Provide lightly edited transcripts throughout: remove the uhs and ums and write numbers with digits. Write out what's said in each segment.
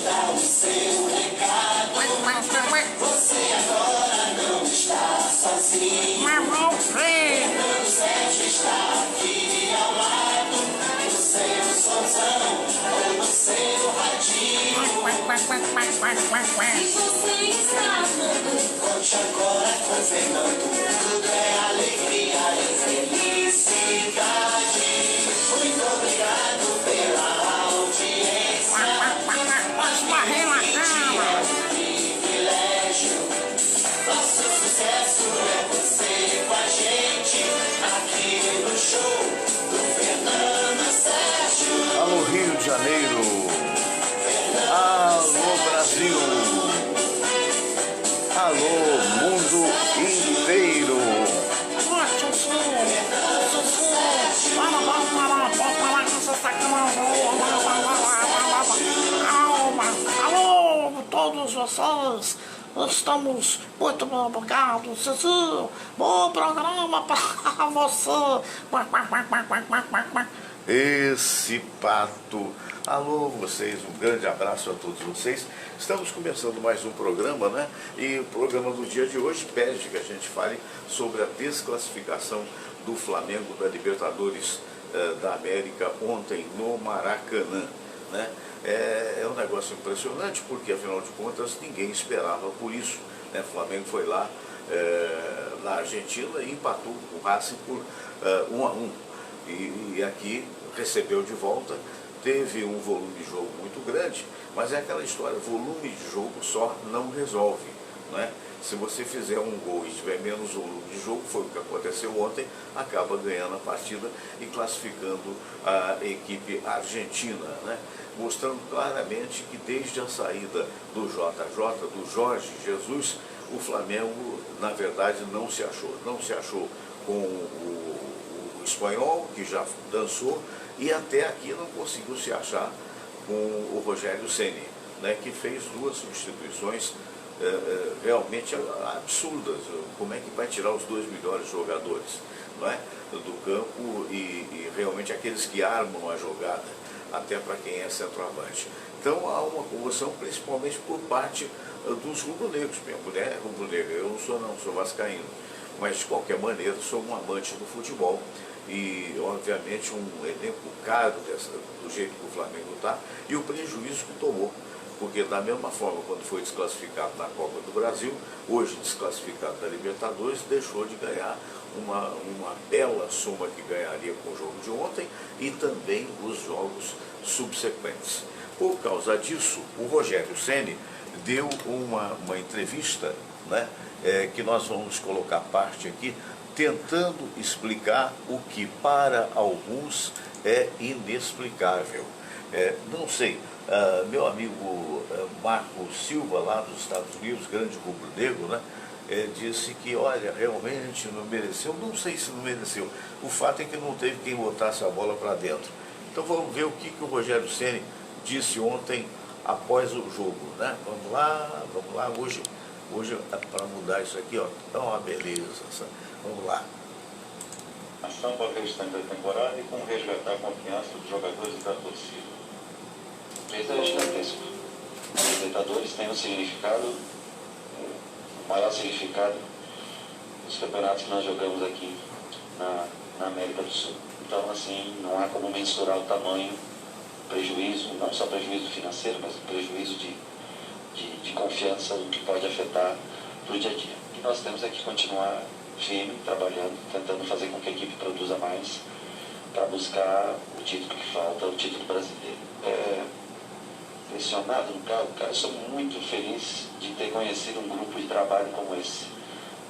dar o seu recado. Você agora não está sozinho. Fernando Sérgio está aqui ao lado, no seu sonzão ou no seu radinho. E você está amando. Conte agora com Fernando. Tudo é alegria e felicidade. Muito obrigado pela audiência. É um privilégio. Nosso sucesso é você com a gente aqui no show do Fernando Sérgio. Alô Rio de Janeiro, alô Brasil, alô mundo inteiro. Alô, todos vocês, estamos muito obrigados, Cecil. Bom programa para você. Esse pato. Alô vocês, um grande abraço a todos vocês. Estamos começando mais um programa, né? E o programa do dia de hoje pede que a gente fale sobre a desclassificação do Flamengo da Libertadores da América ontem no Maracanã, né? É um negócio impressionante porque, afinal de contas, ninguém esperava por isso, né? O Flamengo foi lá na Argentina e empatou com o Racing por 1-1. E aqui recebeu de volta, teve um volume de jogo muito grande, mas é aquela história, volume de jogo só não resolve, né? Se você fizer um gol e tiver menos volume de jogo, foi o que aconteceu ontem, acaba ganhando a partida e classificando a equipe argentina, né? Mostrando claramente que desde a saída do JJ, do Jorge Jesus, o Flamengo, na verdade, não se achou com o espanhol, que já dançou, e até aqui não conseguiu se achar com o Rogério Ceni, né, que fez duas substituições realmente absurdas. Como é que vai tirar os dois melhores jogadores, não é, do campo e realmente aqueles que armam a jogada, até para quem é centroavante. Então há uma comoção, principalmente por parte dos rubro-negros. Minha mulher é rubro-negra, eu não sou vascaíno, mas de qualquer maneira sou um amante do futebol. E, obviamente, um elenco caro do jeito que o Flamengo está e o prejuízo que tomou. Porque, da mesma forma, quando foi desclassificado na Copa do Brasil, hoje desclassificado da Libertadores, deixou de ganhar uma bela soma que ganharia com o jogo de ontem e também os jogos subsequentes. Por causa disso, o Rogério Ceni deu uma entrevista, né, que nós vamos colocar parte aqui, tentando explicar o que para alguns é inexplicável. Não sei, meu amigo Marco Silva, lá dos Estados Unidos, grande rubro-negro, né, disse que, olha, realmente não mereceu, não sei se não mereceu. O fato é que não teve quem botasse a bola para dentro. Então vamos ver o que o Rogério Ceni disse ontem após o jogo, né? Vamos lá, hoje para mudar isso aqui, ó, tá uma beleza. Vamos lá. Ação para o restante da temporada e como resgatar a confiança dos jogadores e da torcida. O preço é gigantesco. Os Libertadores têm um significado, o maior significado dos campeonatos que nós jogamos aqui na América do Sul. Então, assim, não há como mensurar o tamanho, prejuízo, não só prejuízo financeiro, mas prejuízo de confiança, o que pode afetar para o dia a dia. E nós temos aqui que continuar firme, trabalhando, tentando fazer com que a equipe produza mais para buscar o título que falta, o título brasileiro. Impressionado no carro, cara, eu sou muito feliz de ter conhecido um grupo de trabalho como esse.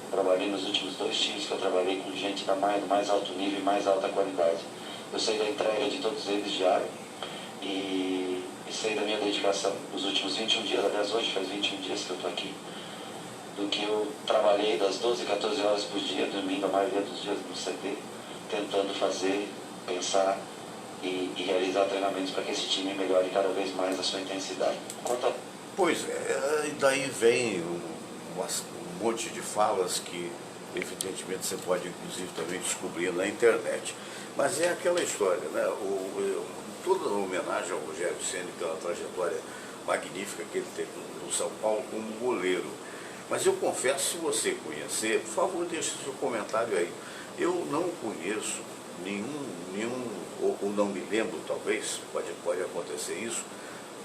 Eu trabalhei nos últimos 2 times que eu trabalhei com gente do mais alto nível e mais alta qualidade. Eu sei da entrega de todos eles diário e sei da minha dedicação. Nos últimos 21 dias, aliás, hoje faz 21 dias que eu estou aqui, do que eu trabalhei das 12, 14 horas por dia, dormindo a maioria dos dias no CT, tentando fazer, pensar e realizar treinamentos para que esse time melhore cada vez mais a sua intensidade. Pois é, e daí vem um monte de falas que, evidentemente, você pode, inclusive, também descobrir na internet. Mas é aquela história, né? Toda homenagem ao Rogério Ceni pela trajetória magnífica que ele teve no São Paulo como goleiro. Mas eu confesso, se você conhecer, por favor, deixe seu comentário aí. Eu não conheço nenhum ou não me lembro, talvez, pode acontecer isso,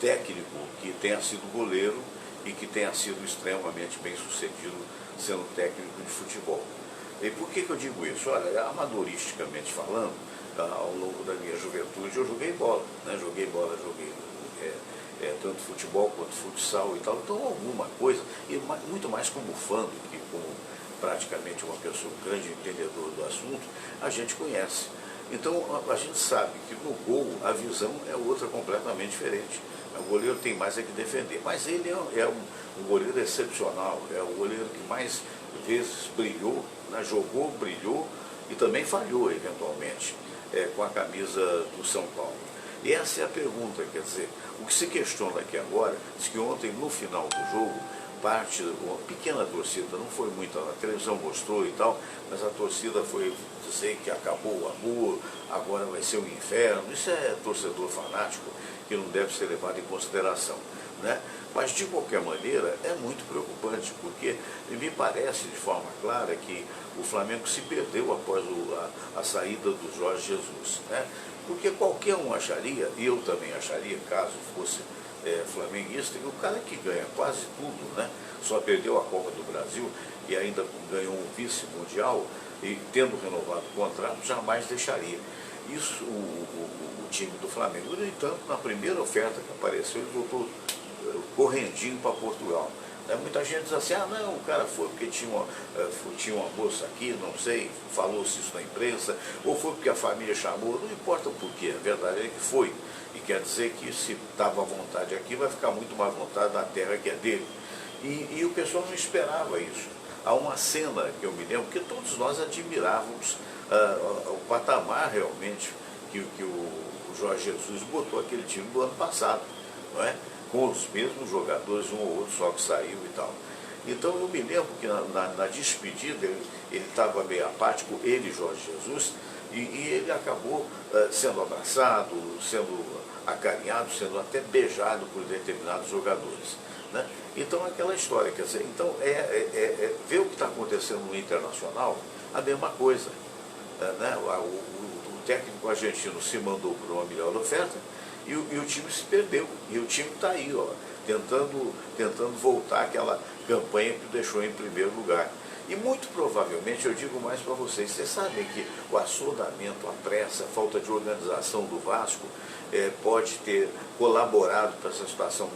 técnico que tenha sido goleiro e que tenha sido extremamente bem sucedido sendo técnico de futebol. E por que eu digo isso? Olha, amadoristicamente falando, ao longo da minha juventude eu joguei bola, né? Joguei tanto futebol quanto futsal e tal, então alguma coisa, e muito mais como fã do que como praticamente uma pessoa, um grande entendedor do assunto, a gente conhece. Então a gente sabe que no gol a visão é outra completamente diferente. O goleiro tem mais a que defender, mas ele é um goleiro excepcional, é o goleiro que mais vezes brilhou, né? Jogou, brilhou e também falhou eventualmente com a camisa do São Paulo. E essa é a pergunta, quer dizer, o que se questiona aqui agora, diz que ontem no final do jogo, uma pequena torcida, não foi muita, a televisão mostrou e tal, mas a torcida foi dizer que acabou o amor, agora vai ser um inferno. Isso é torcedor fanático que não deve ser levado em consideração, né? Mas de qualquer maneira é muito preocupante, porque me parece de forma clara que o Flamengo se perdeu após a saída do Jorge Jesus, né? Porque qualquer um acharia, e eu também acharia, caso fosse flamenguista, que o cara que ganha quase tudo, né? Só perdeu a Copa do Brasil e ainda ganhou um vice-mundial, e tendo renovado o contrato, jamais deixaria. Isso o time do Flamengo. No entanto, na primeira oferta que apareceu, ele voltou correndinho para Portugal. Muita gente diz assim, não, o cara foi porque tinha uma moça aqui, não sei, falou-se isso na imprensa, ou foi porque a família chamou, não importa o porquê, a verdade é que foi. E quer dizer que se estava à vontade aqui, vai ficar muito mais à vontade na terra que é dele. E o pessoal não esperava isso. Há uma cena que eu me lembro, que todos nós admirávamos o patamar realmente que o Jorge Jesus botou aquele time do ano passado, não é? Com os mesmos jogadores, um ou outro só que saiu e tal. Então eu me lembro que na despedida ele estava meio apático, ele, Jorge Jesus, e ele acabou sendo abraçado, sendo acarinhado, sendo até beijado por determinados jogadores, né? Então aquela história, quer dizer, então ver o que está acontecendo no Internacional, a mesma coisa, né? O técnico argentino se mandou por uma melhor oferta, e o time se perdeu, e o time está aí, ó, tentando voltar àquela campanha que o deixou em primeiro lugar. E muito provavelmente, eu digo mais para vocês sabem que o assodamento, a pressa, a falta de organização do Vasco pode ter colaborado para essa situação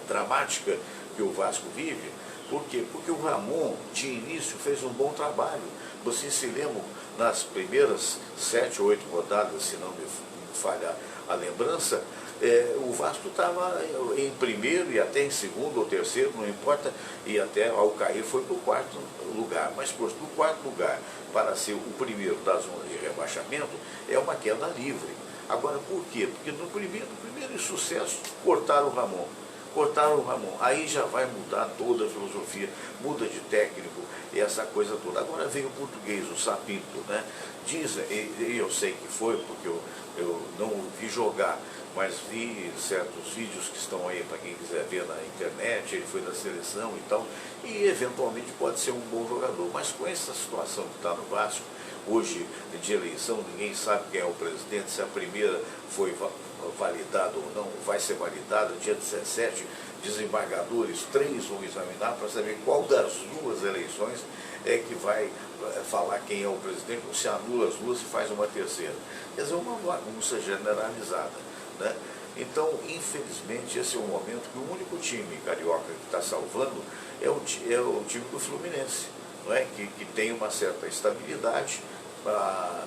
dramática que o Vasco vive. Por quê? Porque o Ramon, de início, fez um bom trabalho. Vocês se lembram, nas primeiras 7 ou 8 rodadas, se não me falha a lembrança, o Vasco estava em primeiro e até em segundo ou terceiro, não importa, e até ao cair foi para o 4º lugar. Mas do 4º lugar para ser o primeiro da zona de rebaixamento é uma queda livre. Agora, por quê? Porque no primeiro insucesso cortaram o Ramon. Aí já vai mudar toda a filosofia, muda de técnico e essa coisa toda. Agora vem o português, o Sapinto, né? Dizem, e eu sei que foi, porque eu não o vi jogar, mas vi certos vídeos que estão aí para quem quiser ver na internet, ele foi da seleção e tal, e eventualmente pode ser um bom jogador. Mas com essa situação que está no Vasco, hoje de eleição, ninguém sabe quem é o presidente, se a primeira foi validada ou não, vai ser validada, dia 17, desembargadores, 3 vão examinar para saber qual das 2 eleições é que vai falar quem é o presidente, ou se anula as 2 e faz uma terceira. Quer dizer, uma bagunça generalizada, né? Então, infelizmente, esse é um momento que o único time carioca que está salvando é o time do Fluminense, não é? Que tem uma certa estabilidade,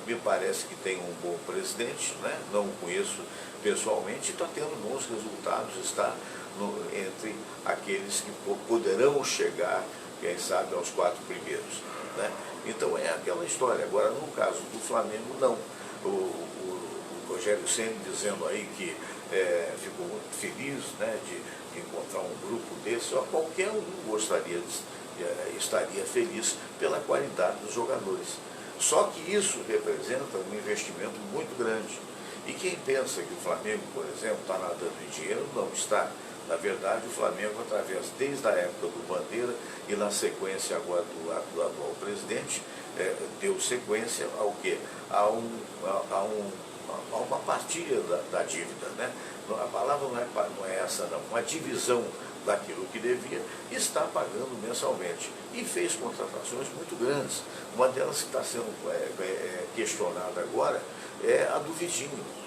me parece que tem um bom presidente, né? Não o conheço pessoalmente, está tendo bons resultados, está entre aqueles que poderão chegar, quem sabe, aos 4 primeiros, né? Então é aquela história. Agora, no caso do Flamengo, não. O Rogério Ceni dizendo aí que ficou muito feliz, né, de encontrar um grupo desse, qualquer um estaria feliz pela qualidade dos jogadores. Só que isso representa um investimento muito grande. E quem pensa que o Flamengo, por exemplo, está nadando em dinheiro, não está. Na verdade, o Flamengo, através, desde a época do Bandeira e na sequência agora do atual presidente, deu sequência ao quê? A uma partilha da dívida, né? A palavra não é essa não, uma divisão daquilo que devia, está pagando mensalmente. E fez contratações muito grandes. Uma delas que está sendo questionada agora é a do Vitinho.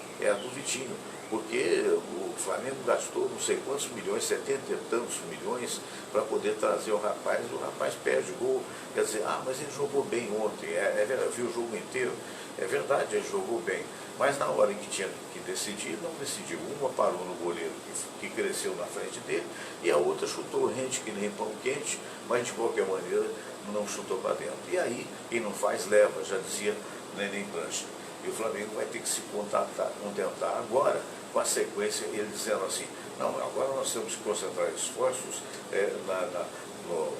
Porque o Flamengo gastou não sei quantos milhões, 70 e tantos milhões, para poder trazer o rapaz perde gol. Quer dizer, mas ele jogou bem ontem, eu vi o jogo inteiro, é verdade, ele jogou bem, mas na hora em que tinha que decidir, não decidiu. Uma parou no goleiro que cresceu na frente dele, e a outra chutou rente que nem pão quente, mas de qualquer maneira não chutou para dentro. E aí, quem não faz, leva, já dizia Neném Plancha. E o Flamengo vai ter que se contentar agora com a sequência, ele dizendo assim, não, agora nós temos que concentrar esforços no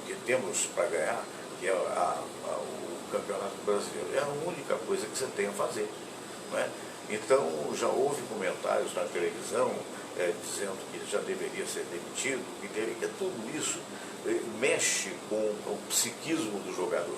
que temos para ganhar, que é o Campeonato Brasileiro. É a única coisa que você tem a fazer. Não é? Então, já houve comentários na televisão dizendo que já deveria ser demitido, que tudo isso mexe com o psiquismo do jogador.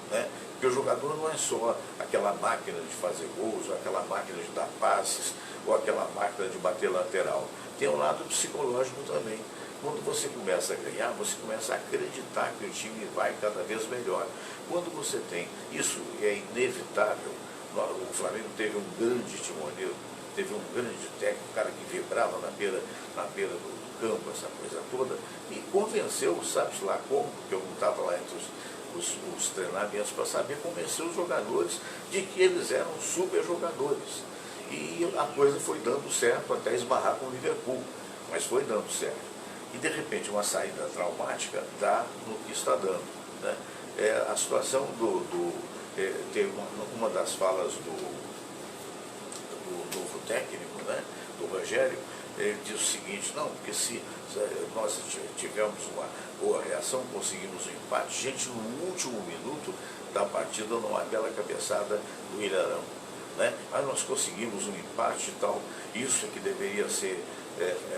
Né? Porque o jogador não é só aquela máquina de fazer gols, ou aquela máquina de dar passes, ou aquela máquina de bater lateral. Tem um lado psicológico também. Quando você começa a ganhar, você começa a acreditar que o time vai cada vez melhor. Quando você tem, isso é inevitável. O Flamengo teve um grande timoneiro, teve um grande técnico, um cara que vibrava na beira do campo, essa coisa toda, e convenceu, sabe-se lá como, porque eu não estava lá entre os treinamentos para saber, convencer os jogadores de que eles eram super jogadores. E a coisa foi dando certo até esbarrar com o Liverpool, mas foi dando certo. E de repente uma saída traumática dá no que está dando. Né? A situação tem uma das falas do novo técnico, né, do Rogério, ele diz o seguinte, não, porque se nós tivemos uma boa reação, conseguimos um empate, gente, no último minuto da partida, numa bela cabeçada do Ilharão. Né? Mas nós conseguimos um empate e tal, isso é que deveria ser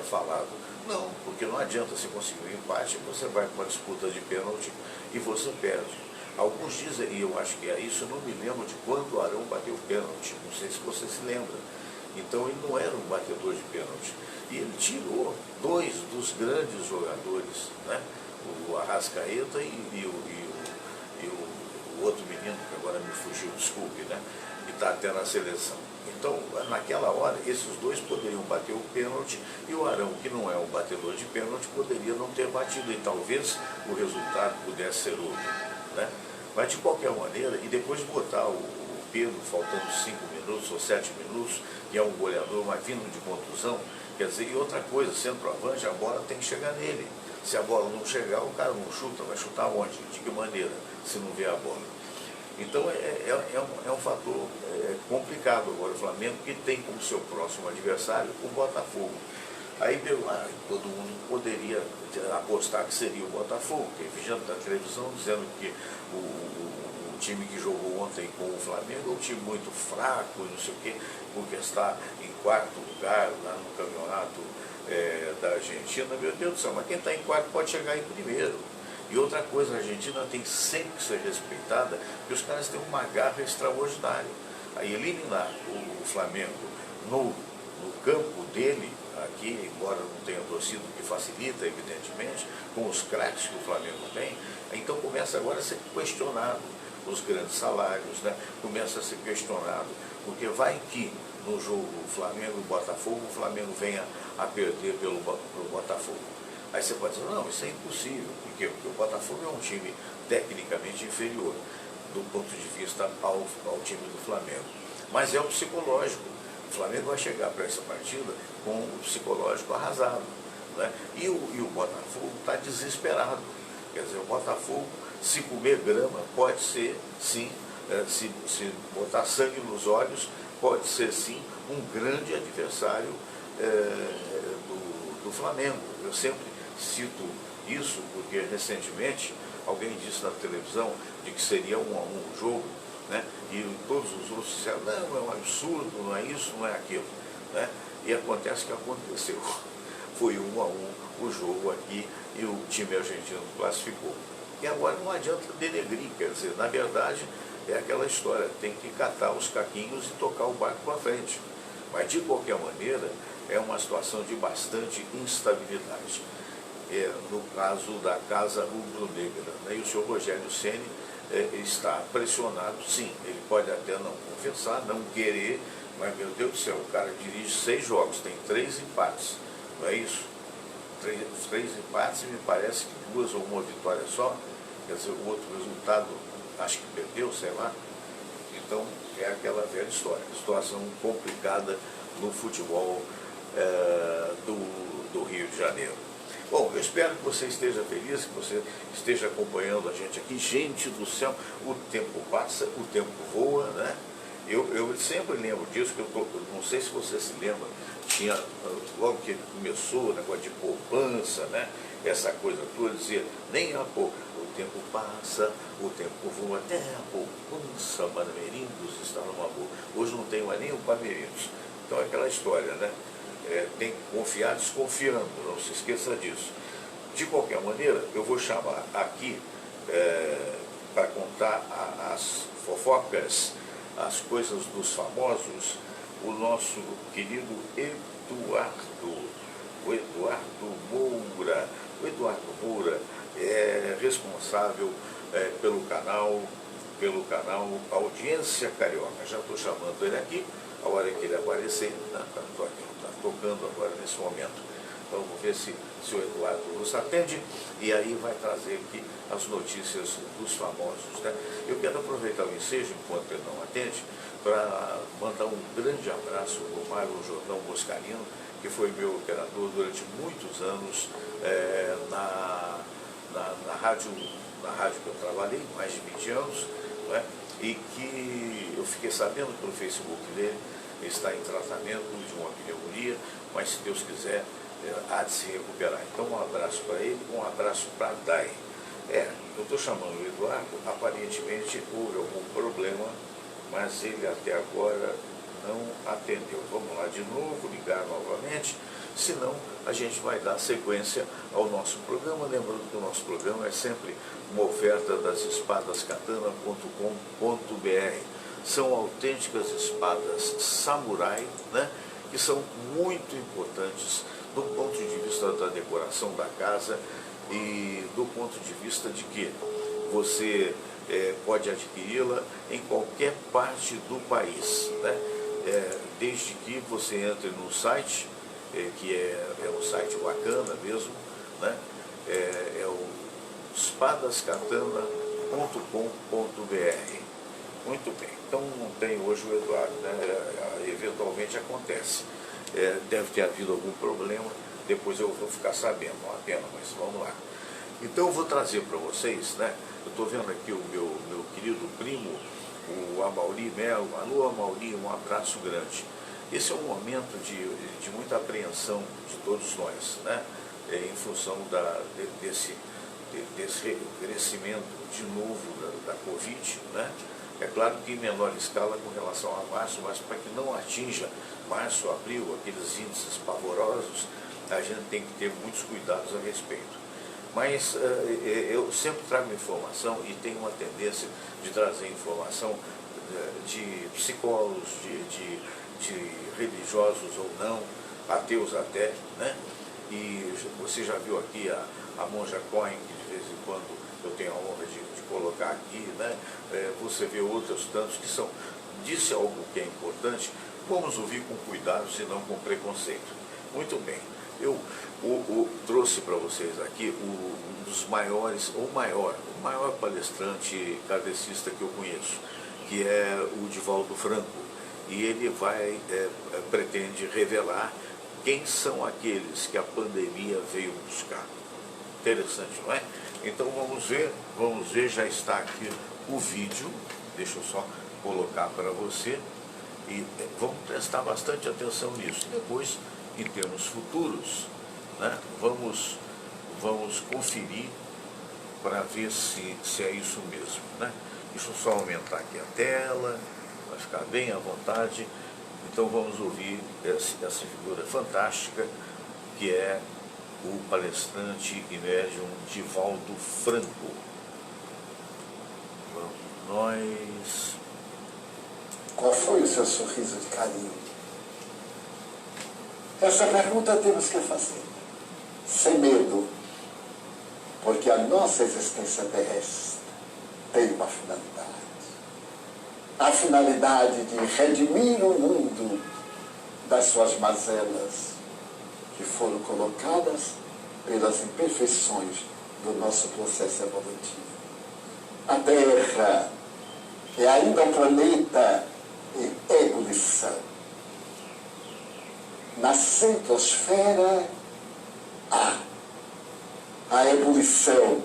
falado. Não, porque não adianta você conseguir um empate, você vai para uma disputa de pênalti e você perde. Alguns dizem, e eu acho que é isso, eu não me lembro de quando o Arão bateu pênalti, não sei se você se lembra. Então ele não era um batedor de pênalti. E ele tirou dois dos grandes jogadores, né? O Arrascaeta e o outro menino, que agora me fugiu, desculpe, né? Que está até na seleção. Então, naquela hora, esses dois poderiam bater o pênalti e o Arão, que não é um batedor de pênalti, poderia não ter batido e talvez o resultado pudesse ser outro. Né? Mas de qualquer maneira, e depois botar o Pedro faltando 5 minutos ou 7 minutos, que é um goleador, mas vindo de contusão, quer dizer, e outra coisa, centroavante, a bola tem que chegar nele. Se a bola não chegar, o cara não chuta, vai chutar onde? De que maneira, se não vê a bola? Então é um fator complicado agora o Flamengo, que tem como seu próximo adversário o Botafogo. Aí todo mundo poderia apostar que seria o Botafogo, que vigiando da televisão dizendo que o time que jogou ontem com o Flamengo é um time muito fraco, não sei o quê, porque está em 4º lugar lá no campeonato da Argentina. Meu Deus do céu, mas quem está em 4º pode chegar em primeiro. E outra coisa, a Argentina tem sempre que ser respeitada, porque os caras têm uma garra extraordinária. Aí eliminar o Flamengo no campo dele, aqui, embora não tenha torcida, que facilita, evidentemente, com os craques que o Flamengo tem, então começa agora a ser questionado os grandes salários, né? Começa a ser questionado, porque vai que no jogo Flamengo-Botafogo, o Flamengo venha a perder pelo Botafogo. Aí você pode dizer, não, isso é impossível. Por quê? Porque o Botafogo é um time tecnicamente inferior do ponto de vista ao time do Flamengo. Mas é o psicológico. O Flamengo vai chegar para essa partida com o psicológico arrasado. Né? E o Botafogo está desesperado. Quer dizer, o Botafogo, se comer grama, pode ser, sim, se botar sangue nos olhos, pode ser, sim, um grande adversário do Flamengo. Eu sempre cito isso porque recentemente alguém disse na televisão de que seria um jogo né? E todos os outros disseram, não, é um absurdo, não é isso, não é aquilo, né? E acontece que aconteceu. Foi 1-1 o jogo aqui e o time argentino classificou. E agora não adianta denegrir, quer dizer, na verdade é aquela história, tem que catar os caquinhos e tocar o barco para frente. Mas de qualquer maneira é uma situação de bastante instabilidade. No caso da Casa Rubro-Negra, né? E o senhor Rogério Ceni está pressionado, sim, ele pode até não confessar, não querer, mas meu Deus do céu, o cara dirige 6 jogos, tem 3 empates, não é isso? 3 empates e me parece que 2 ou 1 vitória só, quer dizer, o outro resultado acho que perdeu, sei lá. Então é aquela velha história, situação complicada no futebol do Rio de Janeiro. Bom, eu espero que você esteja feliz, que você esteja acompanhando a gente aqui. Gente do céu, o tempo passa, o tempo voa, né? Eu sempre lembro disso, que não sei se você se lembra, tinha, logo que começou o negócio de poupança, né? Essa coisa toda, dizia, nem a pouco, o tempo passa, o tempo voa, até a poupança, Parmeirindos está numa boa. Hoje não tem mais nem o Parmeirindos. Então é aquela história, né? Tem que confiar desconfiando, não se esqueça disso. De qualquer maneira, eu vou chamar aqui para contar as fofocas, as coisas dos famosos, o nosso querido Eduardo Moura. O Eduardo Moura é responsável pelo canal Audiência Carioca. Já estou chamando ele aqui, a hora que ele aparecer, está tocando agora nesse momento. Então vamos ver se o Eduardo nos atende e aí vai trazer aqui as notícias dos famosos, né? Eu quero aproveitar o ensejo, enquanto ele não atende, para mandar um grande abraço para o Mário Jordão Boscarino, que foi meu operador durante muitos anos na rádio que eu trabalhei, mais de 20 anos, né? E que eu fiquei sabendo pelo Facebook dele, ele está em tratamento de uma pneumonia, mas se Deus quiser, há de se recuperar. Então um abraço para ele, um abraço para a Dai. Eu estou chamando o Eduardo, aparentemente houve algum problema, mas ele até agora não atendeu. Vamos lá de novo, ligar novamente, senão a gente vai dar sequência ao nosso programa. Lembrando que o nosso programa é sempre uma oferta das espadascatana.com.br. São autênticas espadas samurai, né, que são muito importantes do ponto de vista da decoração da casa e do ponto de vista de que você pode adquiri-la em qualquer parte do país, né? Desde que você entre no site, que é um site bacana mesmo, né? É o espadascatana.com.br. Muito bem, então não tem hoje o Eduardo, né? Eventualmente acontece. Deve ter havido algum problema, depois eu vou ficar sabendo, uma pena, mas vamos lá. Então eu vou trazer para vocês, né? Eu estou vendo aqui o meu querido primo, o Amauri Melo. Alô, Amauri, um abraço grande. Esse é um momento de muita apreensão de todos nós, né? Em função desse crescimento de novo da Covid, né? É claro que em menor escala com relação a março, mas para que não atinja março, abril, aqueles índices pavorosos, a gente tem que ter muitos cuidados a respeito. Mas eu sempre trago informação e tenho uma tendência de trazer informação de psicólogos, de religiosos ou não, ateus até, né? E você já viu aqui a Monja Cohen, que de vez em quando eu tenho a honra de colocar aqui, né? Você vê outros tantos que disse algo que é importante, vamos ouvir com cuidado, senão com preconceito. Muito bem, eu trouxe para vocês aqui um dos maiores, o maior palestrante kardecista que eu conheço, que é o Divaldo Franco, e ele pretende revelar quem são aqueles que a pandemia veio buscar. Interessante, não é? Então vamos ver, já está aqui o vídeo, deixa eu só colocar para você, e vamos prestar bastante atenção nisso. Depois, em termos futuros, né, vamos conferir para ver se é isso mesmo, né? Deixa eu só aumentar aqui a tela, vai ficar bem à vontade. Então vamos ouvir essa figura fantástica, que é o palestrante e médium Divaldo Franco. Vamos nós. Qual foi o seu sorriso de carinho? Essa pergunta temos que fazer, sem medo, porque a nossa existência terrestre tem uma finalidade. A finalidade de redimir o mundo das suas mazelas, que foram colocadas pelas imperfeições do nosso processo evolutivo. A Terra é ainda um planeta em ebulição. Na centosfera há a ebulição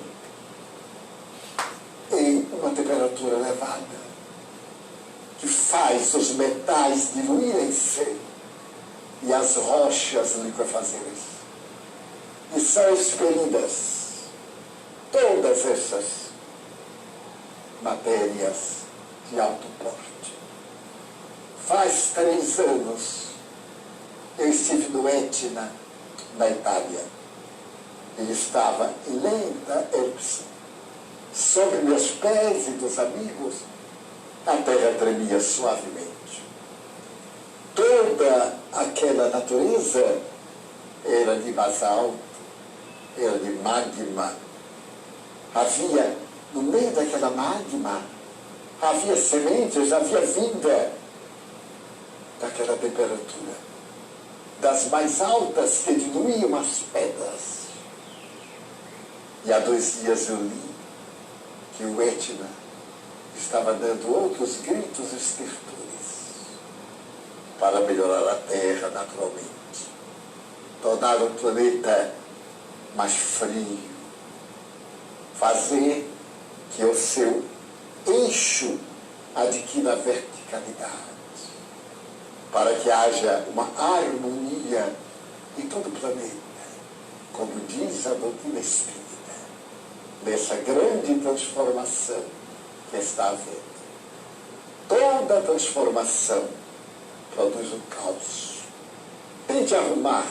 em uma temperatura elevada, que faz os metais diluírem-se e as rochas liquefazerem-se. E são expelidas todas essas matérias de alto porte. Faz 3 anos eu estive no Etna, na Itália. Ele estava em lenta erupção. Sobre meus pés e dos amigos, a terra tremia suavemente. Toda aquela natureza era de basalto, era de magma. Havia, no meio daquela magma, havia sementes, havia vida daquela temperatura, das mais altas que diluíam as pedras. E há 2 dias eu li que o Etna estava dando outros gritos estertores para melhorar a Terra naturalmente, tornar o planeta mais frio, fazer que o seu eixo adquira verticalidade, para que haja uma harmonia em todo o planeta, como diz a doutrina espírita, nessa grande transformação que está havendo. Toda transformação produz um caos. Tente arrumar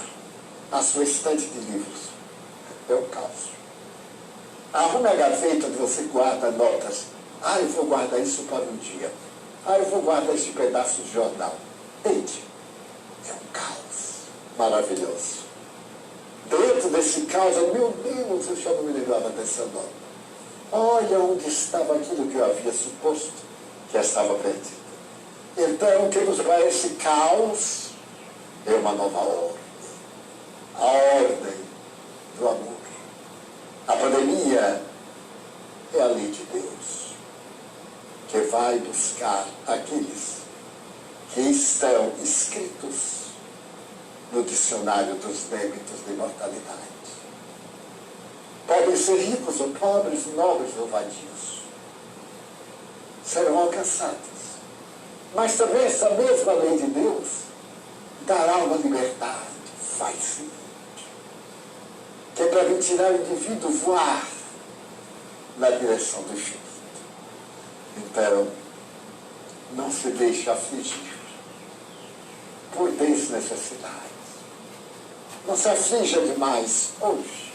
a sua estante de livros. É o caos. Arrume a gaveta onde você guarda notas. Eu vou guardar isso para um dia. Eu vou guardar este pedaço de jornal. Tente. É um caos maravilhoso. Dentro desse caos, meu Deus, eu já não me lembrava dessa nota. Olha onde estava aquilo que eu havia suposto que estava perdido. Então, o que nos parece caos é uma nova ordem. A ordem do amor. A pandemia é a lei de Deus, que vai buscar aqueles que estão escritos no dicionário dos débitos de imortalidade. Podem ser ricos ou pobres, nobres ou vadios. Serão alcançados. Mas também essa mesma lei de Deus dará uma liberdade fascinante, que permitirá ao indivíduo voar na direção do infinito. Então, não se deixe afligir por desnecessidades. Não se aflija demais hoje,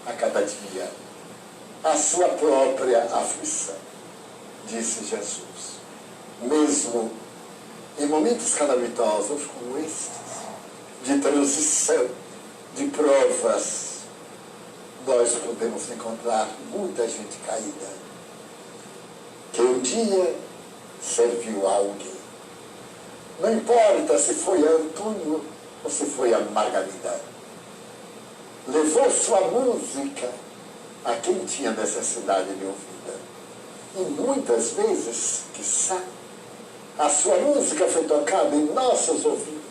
a cada dia, a sua própria aflição, disse Jesus. Mesmo em momentos calamitosos como estes, de transição, de provas, nós podemos encontrar muita gente caída, que um dia serviu a alguém. Não importa se foi a Antônio ou se foi a Margarida. Levou sua música a quem tinha necessidade de ouvida. E muitas vezes, quiçá, a sua música foi tocada em nossos ouvidos.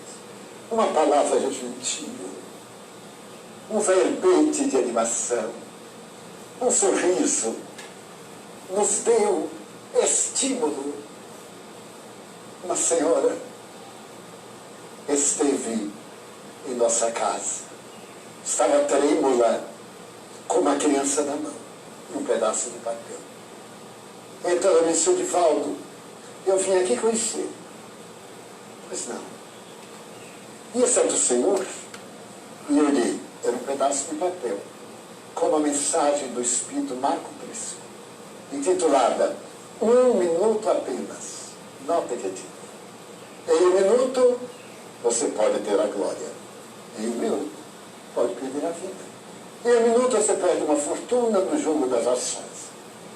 Uma palavra gentil, um verbete de animação, um sorriso, nos deu estímulo. Uma senhora esteve em nossa casa, estava trêmula, com uma criança na mão e um pedaço de papel. Então ela disse: Divaldo, eu vim aqui conhecer. Pois não. E esse é do Senhor? E eu li, era um pedaço de papel, com uma mensagem do Espírito Marco Príncipe, intitulada Um Minuto Apenas. Nota que diz: em um minuto você pode ter a glória. Em um minuto pode perder a vida. Em um minuto você perde uma fortuna no jogo das ações.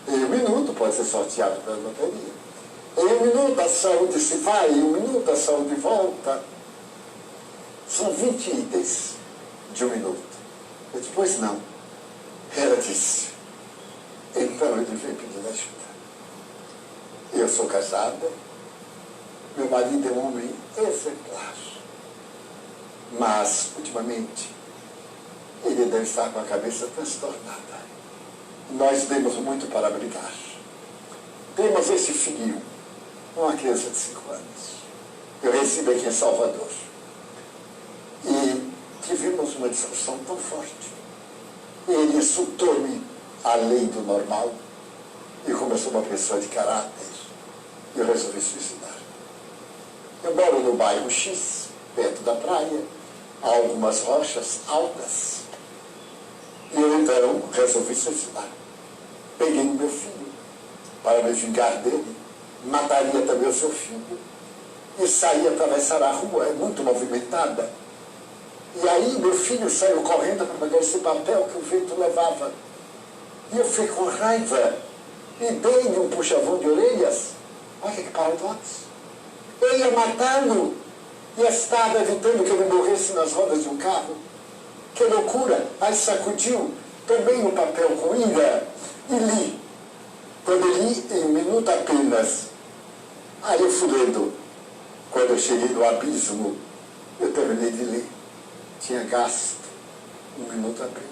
Em um minuto pode ser sorteado pela loteria. Em um minuto a saúde se vai, em um minuto a saúde volta. São 20 itens de um minuto. Eu disse: pois não. Ela disse: então eu devia pedir ajuda. Eu sou casada, meu marido é um homem exemplar, mas ultimamente ele deve estar com a cabeça transtornada. Nós demos muito para brigar. Temos esse filho, uma criança de 5 anos. Eu recebi aqui em Salvador. E tivemos uma discussão tão forte. Ele insultou-me além do normal. E como eu sou uma pessoa de caráter, eu resolvi suicidar. Eu moro no bairro X, perto da praia, há algumas rochas altas. E eu então resolvi suicidar. Peguei o meu filho para me vingar dele, mataria também o seu filho e saí atravessar a rua, é muito movimentada. E aí meu filho saiu correndo para pegar esse papel que o vento levava. E eu fiquei com raiva e dei-lhe um puxavão de orelhas. Olha que paradoxo. Eu ia matá-lo e estava evitando que ele morresse nas rodas de um carro. Que loucura! Aí sacudiu, tomei um papel com ira e li. Quando eu li, em um minuto apenas. Aí eu fui lendo. Quando eu cheguei no abismo, eu terminei de ler. Tinha gasto 1 minuto apenas.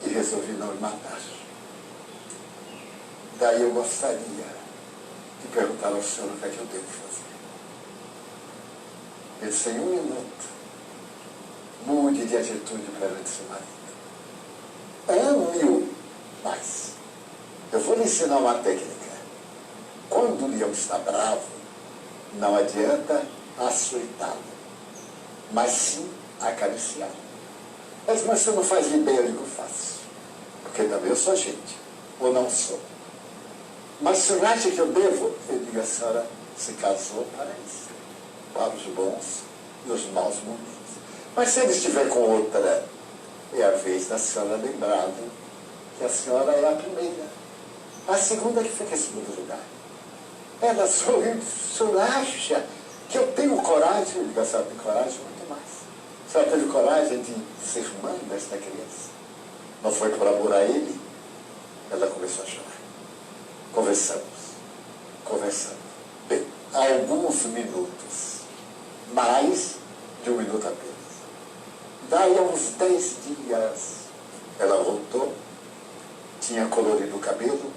E resolvi não me matar. Daí eu gostaria de perguntar ao senhor o que é que eu devo fazer. Ele disse: em 1 minuto, mude de atitude perante seu marido. Ame-o mais. Eu vou lhe ensinar uma técnica. Quando o leão está bravo, não adianta açoitá-lo, mas sim acariciá-lo. Mas você não faz ideia do que eu faço, porque também eu sou gente, ou não sou. Mas se você acha que eu devo, eu digo: a senhora se casou para isso, para os bons e os maus momentos. Mas se ele estiver com outra, é a vez da senhora lembrado que a senhora é a primeira. A segunda que fica em segundo lugar. Ela sorriu: o senhor acha que eu tenho coragem? Eu digo: a senhora tem coragem muito mais. A senhora teve coragem de ser mãe desta criança. Não foi por amor a ele? Ela começou a chorar. Conversamos. Bem, alguns minutos, mais de 1 minuto apenas. Daí a uns 10 dias, ela voltou, tinha colorido o cabelo,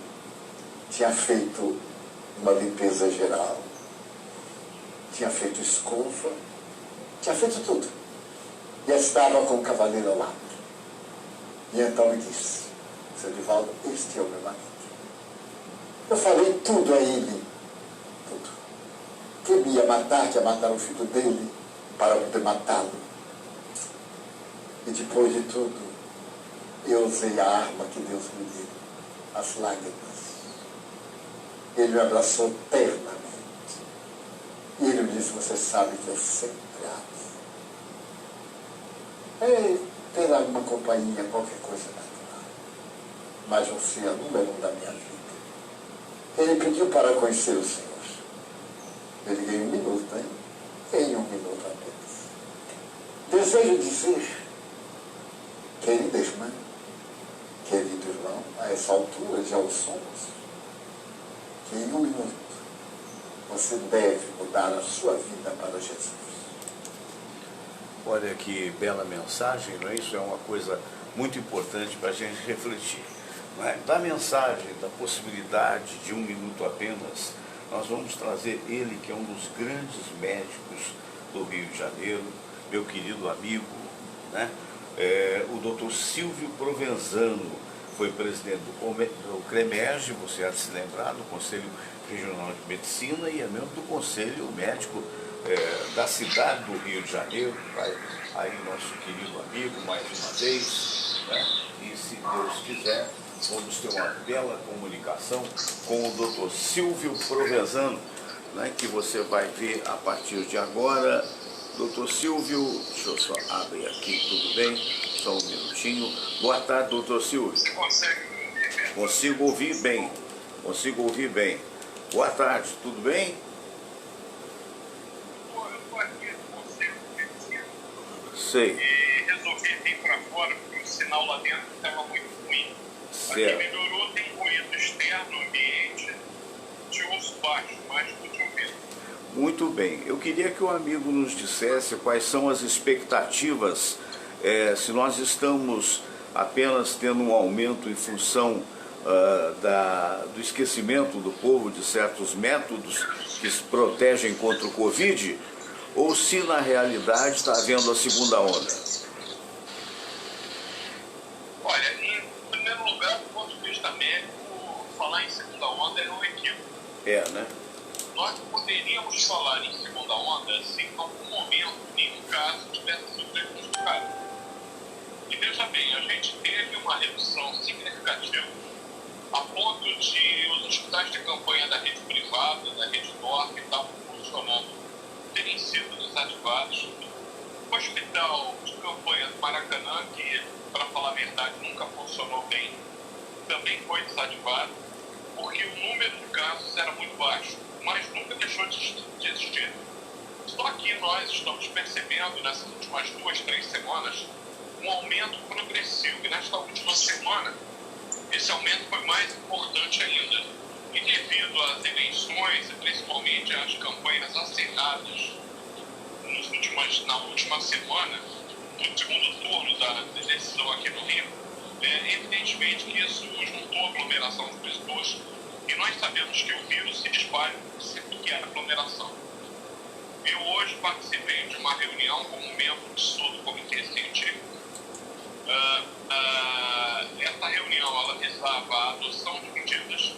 tinha feito uma limpeza geral, tinha feito escova, tinha feito tudo. E estava com o cavaleiro ao lado. E então me disse: seu Divaldo, este é o meu marido. Eu falei tudo a ele, tudo. Que me ia matar, que ia matar o filho dele para poder matá-lo. E depois de tudo, eu usei a arma que Deus me deu, as lágrimas. Ele me abraçou ternamente. E ele me disse: você sabe que eu sempre amo. É ter alguma companhia, qualquer coisa natural. Mas você é o número 1 da minha vida. Ele pediu para conhecer o Senhor. Eu liguei em 1 minuto, hein? Em 1 minuto apenas. Desejo dizer, querida irmã, querido irmão, a essa altura já o somos, que em 1 minuto você deve mudar a sua vida para Jesus. Olha que bela mensagem, não é? Isso é uma coisa muito importante para a gente refletir. Não é? Da mensagem, da possibilidade de 1 minuto apenas, nós vamos trazer ele, que é um dos grandes médicos do Rio de Janeiro, meu querido amigo, né? O Dr. Silvio Provenzano, foi presidente do CREMERG, você há de se lembrar, do Conselho Regional de Medicina, e é membro do Conselho Médico da cidade do Rio de Janeiro. Aí nosso querido amigo, mais uma vez, né? E se Deus quiser, vamos ter uma bela comunicação com o Dr. Silvio Provenzano, né? Que você vai ver a partir de agora. Doutor Silvio, deixa eu só abrir aqui, tudo bem? Só um minutinho. Boa tarde, doutor Silvio. Você consegue ouvir bem? Consigo ouvir bem. Consigo ouvir bem. Boa tarde, tudo bem? Eu estou aqui no Conselho de Medicina Sei. e resolvi vir para fora porque o sinal lá dentro estava muito ruim. Aqui Certo. melhorou, tem ruído externo, ambiente, te ouço baixo, mas estou te ouvindo. Muito bem. Eu queria que o amigo nos dissesse quais são as expectativas, se nós estamos apenas tendo um aumento em função do esquecimento do povo de certos métodos que se protegem contra o Covid, ou se na realidade está havendo a segunda onda. Olha, em primeiro lugar, do ponto de vista médico, falar em segunda onda é um equívoco. Né? Nós poderíamos falar em segunda onda se em algum momento nenhum caso tivesse sido diagnosticado. E veja bem, a gente teve uma redução significativa a ponto de os hospitais de campanha da rede privada, da rede NOR, que estavam funcionando, terem sido desativados. O hospital de campanha do Maracanã, que, para falar a verdade, nunca funcionou bem, também foi desativado, porque o número de casos era muito baixo, mas nunca deixou de existir. Só que nós estamos percebendo, nessas últimas 2-3 semanas, um aumento progressivo. E nesta última semana, esse aumento foi mais importante ainda. E devido às eleições, e principalmente às campanhas acirradas na última semana, no segundo turno da eleição aqui no Rio, evidentemente que isso juntou a aglomeração de pessoas, e nós sabemos que o vírus se espalha sem pequena aglomeração. Eu hoje participei de uma reunião como membro do Comitê Científico. Essa reunião ela visava a adoção de medidas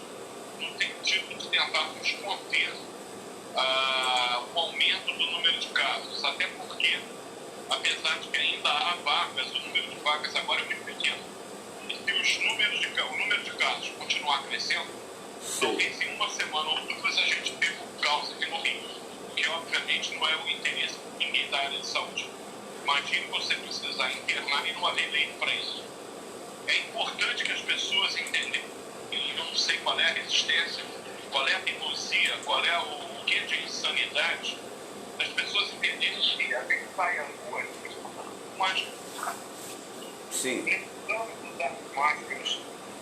no sentido de tentarmos conter o aumento do número de casos, até porque, apesar de que ainda há vagas, o número de vagas agora é muito pequeno. E se o número de casos continuar crescendo, talvez em uma semana ou duas a gente perca o caos aqui no Rio, o que obviamente não é o interesse de ninguém da área de saúde. Imagine você precisar internar e não haver leito para isso. É importante que as pessoas entendam, e eu não sei qual é a resistência, qual é a teimosia, qual é o que de insanidade, as pessoas entenderem que a gente sai à rua, mas Sim. precisamos usar máscaras,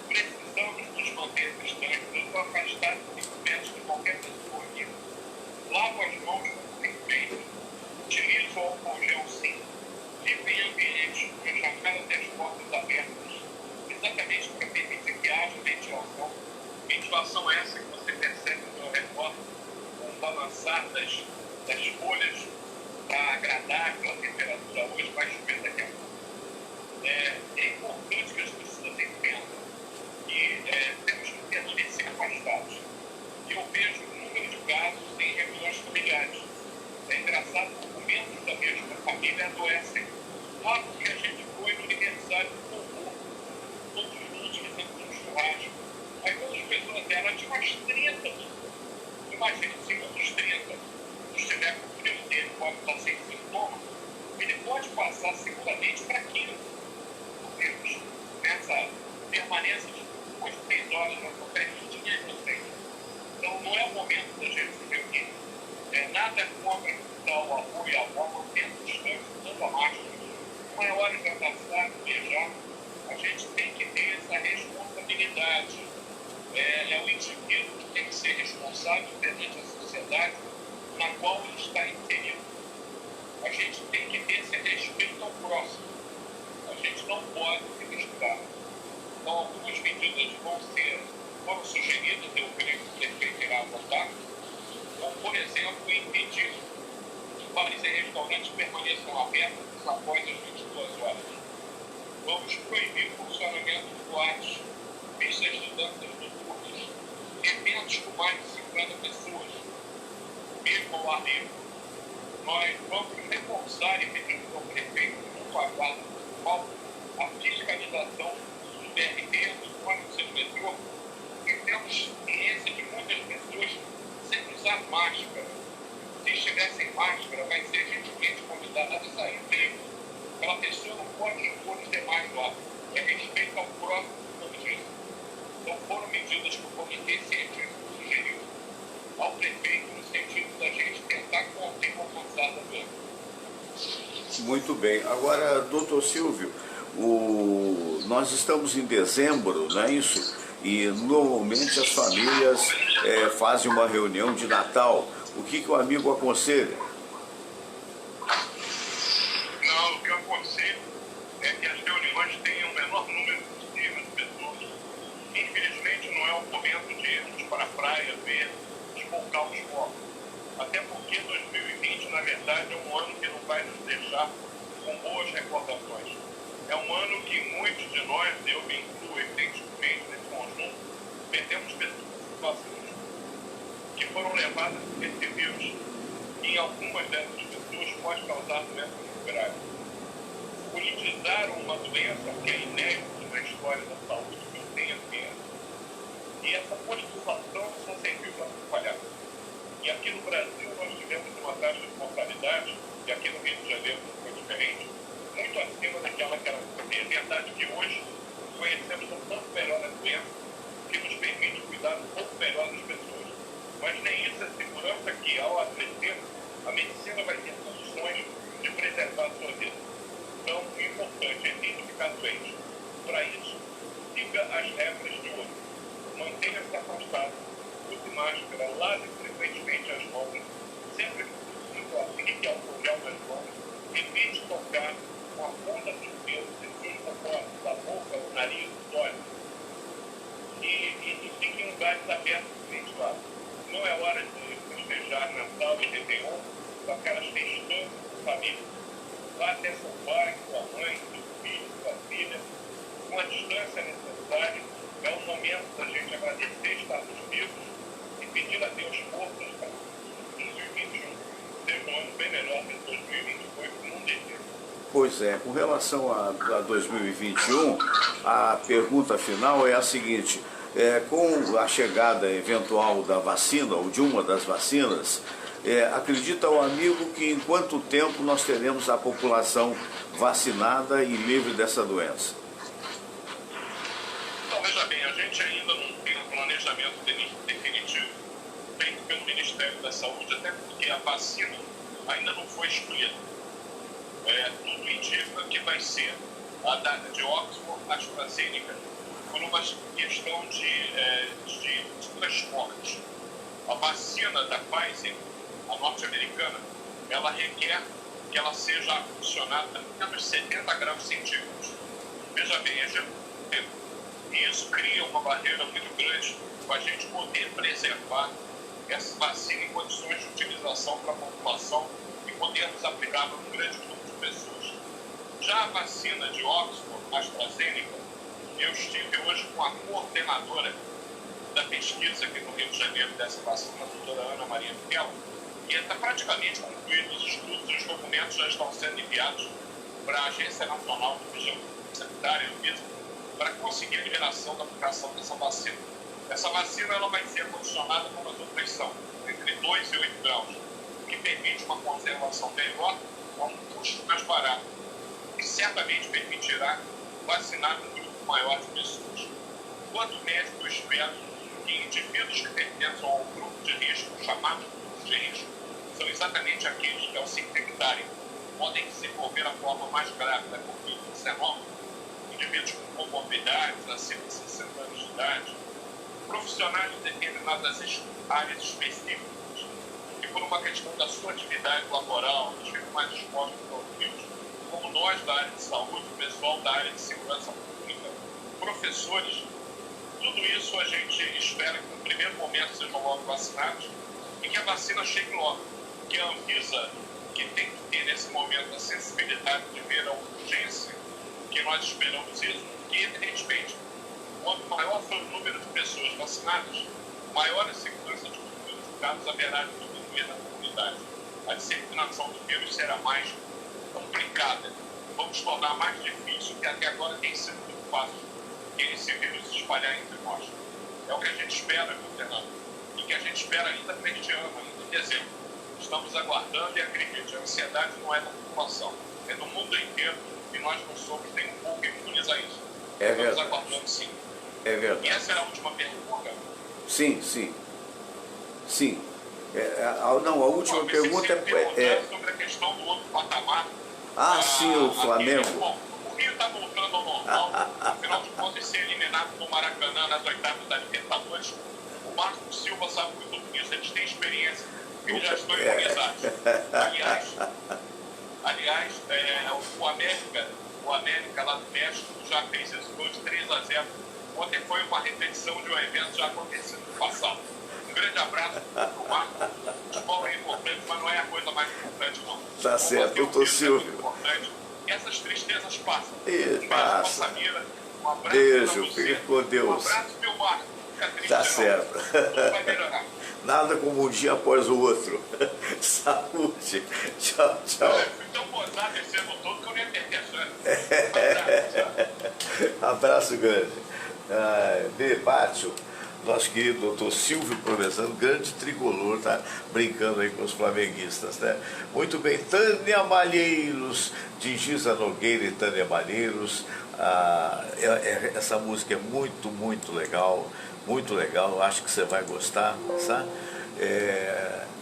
precisamos nos manter distantes, nos afastar de qualquer pessoa aqui. Lavo as mãos com respeito, utilizo o álcool gel sim, vivo em ambientes com as janelas e as portas abertas, exatamente para permitir que haja ventilação. Ventilação essa que você percebe ao seu redor, com o balançar das folhas, para agradar aquela temperatura hoje, vai chover daqui a pouco. É importante que as pessoas entendam que temos que permanecer afastados. Eu vejo o número de casos em reuniões familiares. É engraçado que membros da mesma família adoecem. Lá porque a gente foi no aniversário do vovô, todos juntos fizemos um churrasco. Aí quando as pessoas eram de umas 30, imagina, se um dos 30 estiver com o filho dele, pode estar sem sintoma, ele pode passar seguramente para 15. Porque nessa permanência de 2, 3 horas na sua festinha e vocês. Então não é o momento da gente se reunir. Nada contra o avô e a avó, mantendo distância, usando a máscara. Não é hora de abraçar, beijar. A gente tem que ter essa responsabilidade. É o indivíduo que tem que ser responsável perante a sociedade na qual ele está inserido. A gente tem que ter esse respeito ao próximo. A gente não pode se misturar. Então, algumas medidas vão ser ao ar livre. Nós vamos reforçar e pedir ao prefeito, junto à Guarda Municipal, a fiscalização dos BRT, dos ônibus e do metrô, e temos ciência de muitas pessoas sem usar máscara. Se estiver sem máscara, vai ser gentilmente convidada a sair dele. Aquela pessoa não pode expor os demais lá. É respeito ao próprio comitê. Então foram medidas que o comitê científico sugeriu ao prefeito no sentido da gente tentar conter uma avançada doença. Muito bem. Agora, doutor Silvio, nós estamos em dezembro, não é isso? E normalmente as famílias fazem uma reunião de Natal. O que o amigo aconselha? Não, o que eu aconselho é que as reuniões tenham o menor número possível de pessoas. Infelizmente não é o momento de irmos para a praia ver, desfocar os focos. Até porque 2020, na verdade, é um ano que não vai nos deixar com boas recordações. É um ano que muitos de nós, eu me incluo evidentemente nesse conjunto, perdemos pessoas que foram levadas por esse vírus. E em algumas dessas pessoas pode causar doenças graves. Politizar uma doença que é inédita na história da saúde, que eu tenho ciência. E essa politização só serviu para atrapalhar. E aqui no Brasil nós tivemos uma taxa de mortalidade, e aqui no Rio de Janeiro não foi diferente, muito acima daquela que era. É verdade que hoje conhecemos um pouco melhor a doença, que nos permite cuidar um pouco melhor das pessoas. Mas nem isso é segurança que, ao adoecer, a medicina vai ter condições de preservar a sua vida. Então, o importante é evite ficar doente. Para isso, siga as regras de hoje. Mantenha-se afastado, use máscara, lave frequentemente as mãos, sempre que possível, aplique álcool gel nas mãos, evite tocar com a ponta dos dedos em seus compostos, da boca, do nariz, dos olhos. E fique em lugares abertos e ventilados. Não é hora de festejar Natal e Réveillon com aquelas festanças de família. Vá até seu pai, sua mãe, seu filho, sua filha, com a distância necessária. É um momento da gente agradecer estarmos vivos e pedir a Deus forças para que 2021 seja um ano bem melhor que 2020 foi, como um desejo. Pois é, com relação a 2021, a pergunta final é a seguinte: com a chegada eventual da vacina, ou de uma das vacinas, acredita o amigo que em quanto tempo nós teremos a população vacinada e livre dessa doença? Então, veja bem, a gente ainda não tem um planejamento definitivo feito pelo Ministério da Saúde, até porque a vacina ainda não foi escolhida. Tudo indica que vai ser a data de Oxford AstraZeneca por uma questão de transporte. A vacina da Pfizer, a norte-americana, ela requer que ela seja acondicionada a menos 70 graus centígrados. Veja bem, é gelo. E isso cria uma barreira muito grande para a gente poder preservar essa vacina em condições de utilização para a população e podermos aplicá-la num grande grupo de pessoas. Já a vacina de Oxford AstraZeneca, eu estive hoje com a coordenadora da pesquisa aqui no Rio de Janeiro dessa vacina, a doutora Ana Maria Miquel, e está praticamente concluído os estudos e os documentos já estão sendo enviados para a Agência Nacional de Vigilância Sanitária para conseguir a liberação da aplicação dessa vacina. Essa vacina ela vai ser condicionada como as outras são, entre 2 e 8 graus, o que permite uma conservação melhor a um custo mais barato, e certamente permitirá vacinar um grupo maior de pessoas. Enquanto médico, eu espero que indivíduos que pertençam ao grupo de risco, chamados grupos de risco, são exatamente aqueles que, ao se infectarem, podem desenvolver a forma mais grave da Covid-19, indivíduos com comorbidades acima de 60 anos de idade, profissionais de determinadas áreas específicas, que por uma questão da sua atividade laboral, eles ficam mais expostos aos vírus, como nós da área de saúde, o pessoal da área de segurança pública, professores. Tudo isso a gente espera que no primeiro momento sejam logo vacinados e que a vacina chegue logo, que a Anvisa, que tem que ter nesse momento a sensibilidade de ver a urgência que nós esperamos isso, que evidentemente, quanto maior for o número de pessoas vacinadas, maior a segurança de que os casos haverá de tudo desenvolver na comunidade. A disseminação do vírus será mais complicada. Vamos tornar mais difícil, que até agora tem sido muito fácil esse vírus se espalhar entre nós. É o que a gente espera, meu Fernando, e que a gente espera ainda para este ano, ainda em dezembro. Estamos aguardando e acredite, a ansiedade não é da população, é do mundo inteiro e nós não somos nem um pouco imunes a isso. É Estamos verdade. aguardando sim. É E verdade. essa era a última pergunta? Sim, sim. Sim. Não, a última Bom, pergunta você sempre é... perguntando sobre a questão do outro patamar. sim, o Flamengo. Bom, o Rio está voltando ao normal. Afinal de contas, ser eliminado no Maracanã nas oitavas da Libertadores, o Marcos Silva sabe muito disso, eles têm experiência, eles já estão imunizados. Aliás, o América lá do México já fez esse gol de 3-0. Ontem foi uma repetição de um evento já acontecido no passado. Um grande abraço para o Marcos. O futebol é importante, mas não é a coisa mais importante, não. Tá certo, doutor Silvio. E essas tristezas passam. Isso, passa. Samira. Um abraço Beijo, pra você. fique com Deus. Um abraço, meu Marco. Fica triste, Tá não. certo. Tudo vai melhorar. Nada como um dia após o outro. Saúde. Tchau, tchau. Eu fui tão gozado esse ano todo que eu nem perdi a chance. Abraço grande. Debate. Nosso querido doutor Silvio Provenzano, grande tricolor, tá brincando aí com os flamenguistas, né? Muito bem, Tânia Malheiros, de Giza Nogueira e Tânia Malheiros. Essa música é muito, muito legal, acho que você vai gostar, sabe?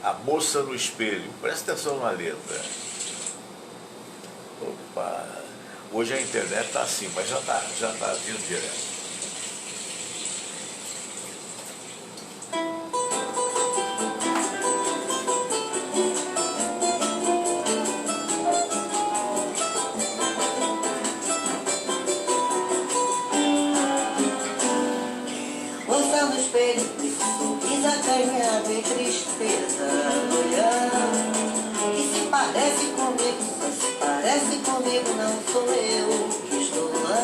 A Moça no Espelho, presta atenção na letra. Opa, hoje a internet tá assim, mas já tá vindo direto. Moça no espelho, sorriso acanhado e tristeza no olhar. E se parece comigo, só se parece comigo, não sou eu que estou lá.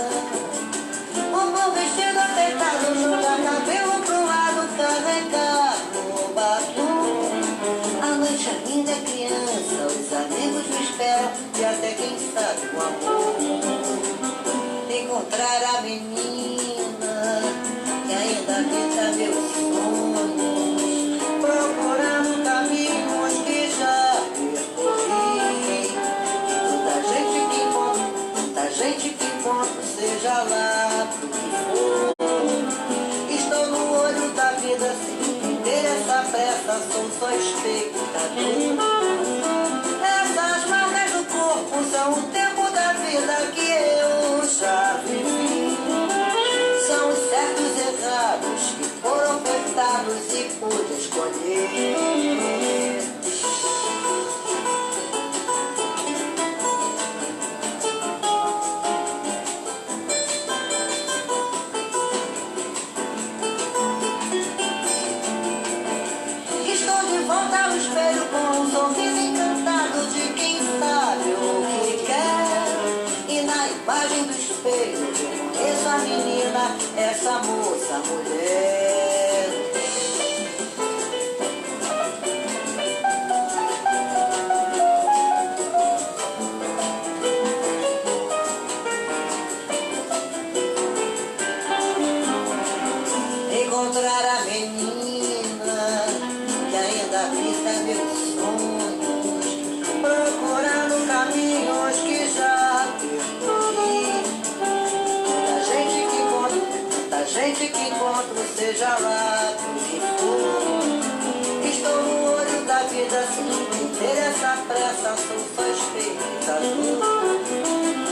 O bom vestido apertado, joga cabelo pro lado, carregado no batom. A noite ainda é criança, os amigos me esperam e até quem sabe o amor. Encontrar a menina que ainda habita meus sonhos, procurando caminhos que já percorri. Tanta gente que encontro, seja lá pro que for. Estou no olho da vida sem ter essa pressa, sou só espectador. Essas marcas do corpo são o tempo da vida que eu já vivi. São os certos e errados que foram ofertados e pude escolher. Estou de volta ao espelho com um sorriso encantado de quem sabe o que quer. E na imagem do espelho essa menina, essa moça, mulher. Encontrar a menina que ainda habita meus sonhos, procurando caminhos que já percorri. Gente que encontro, seja lá pro que for. Estou no olho da vida sem ter essa pressa, sou só espectador.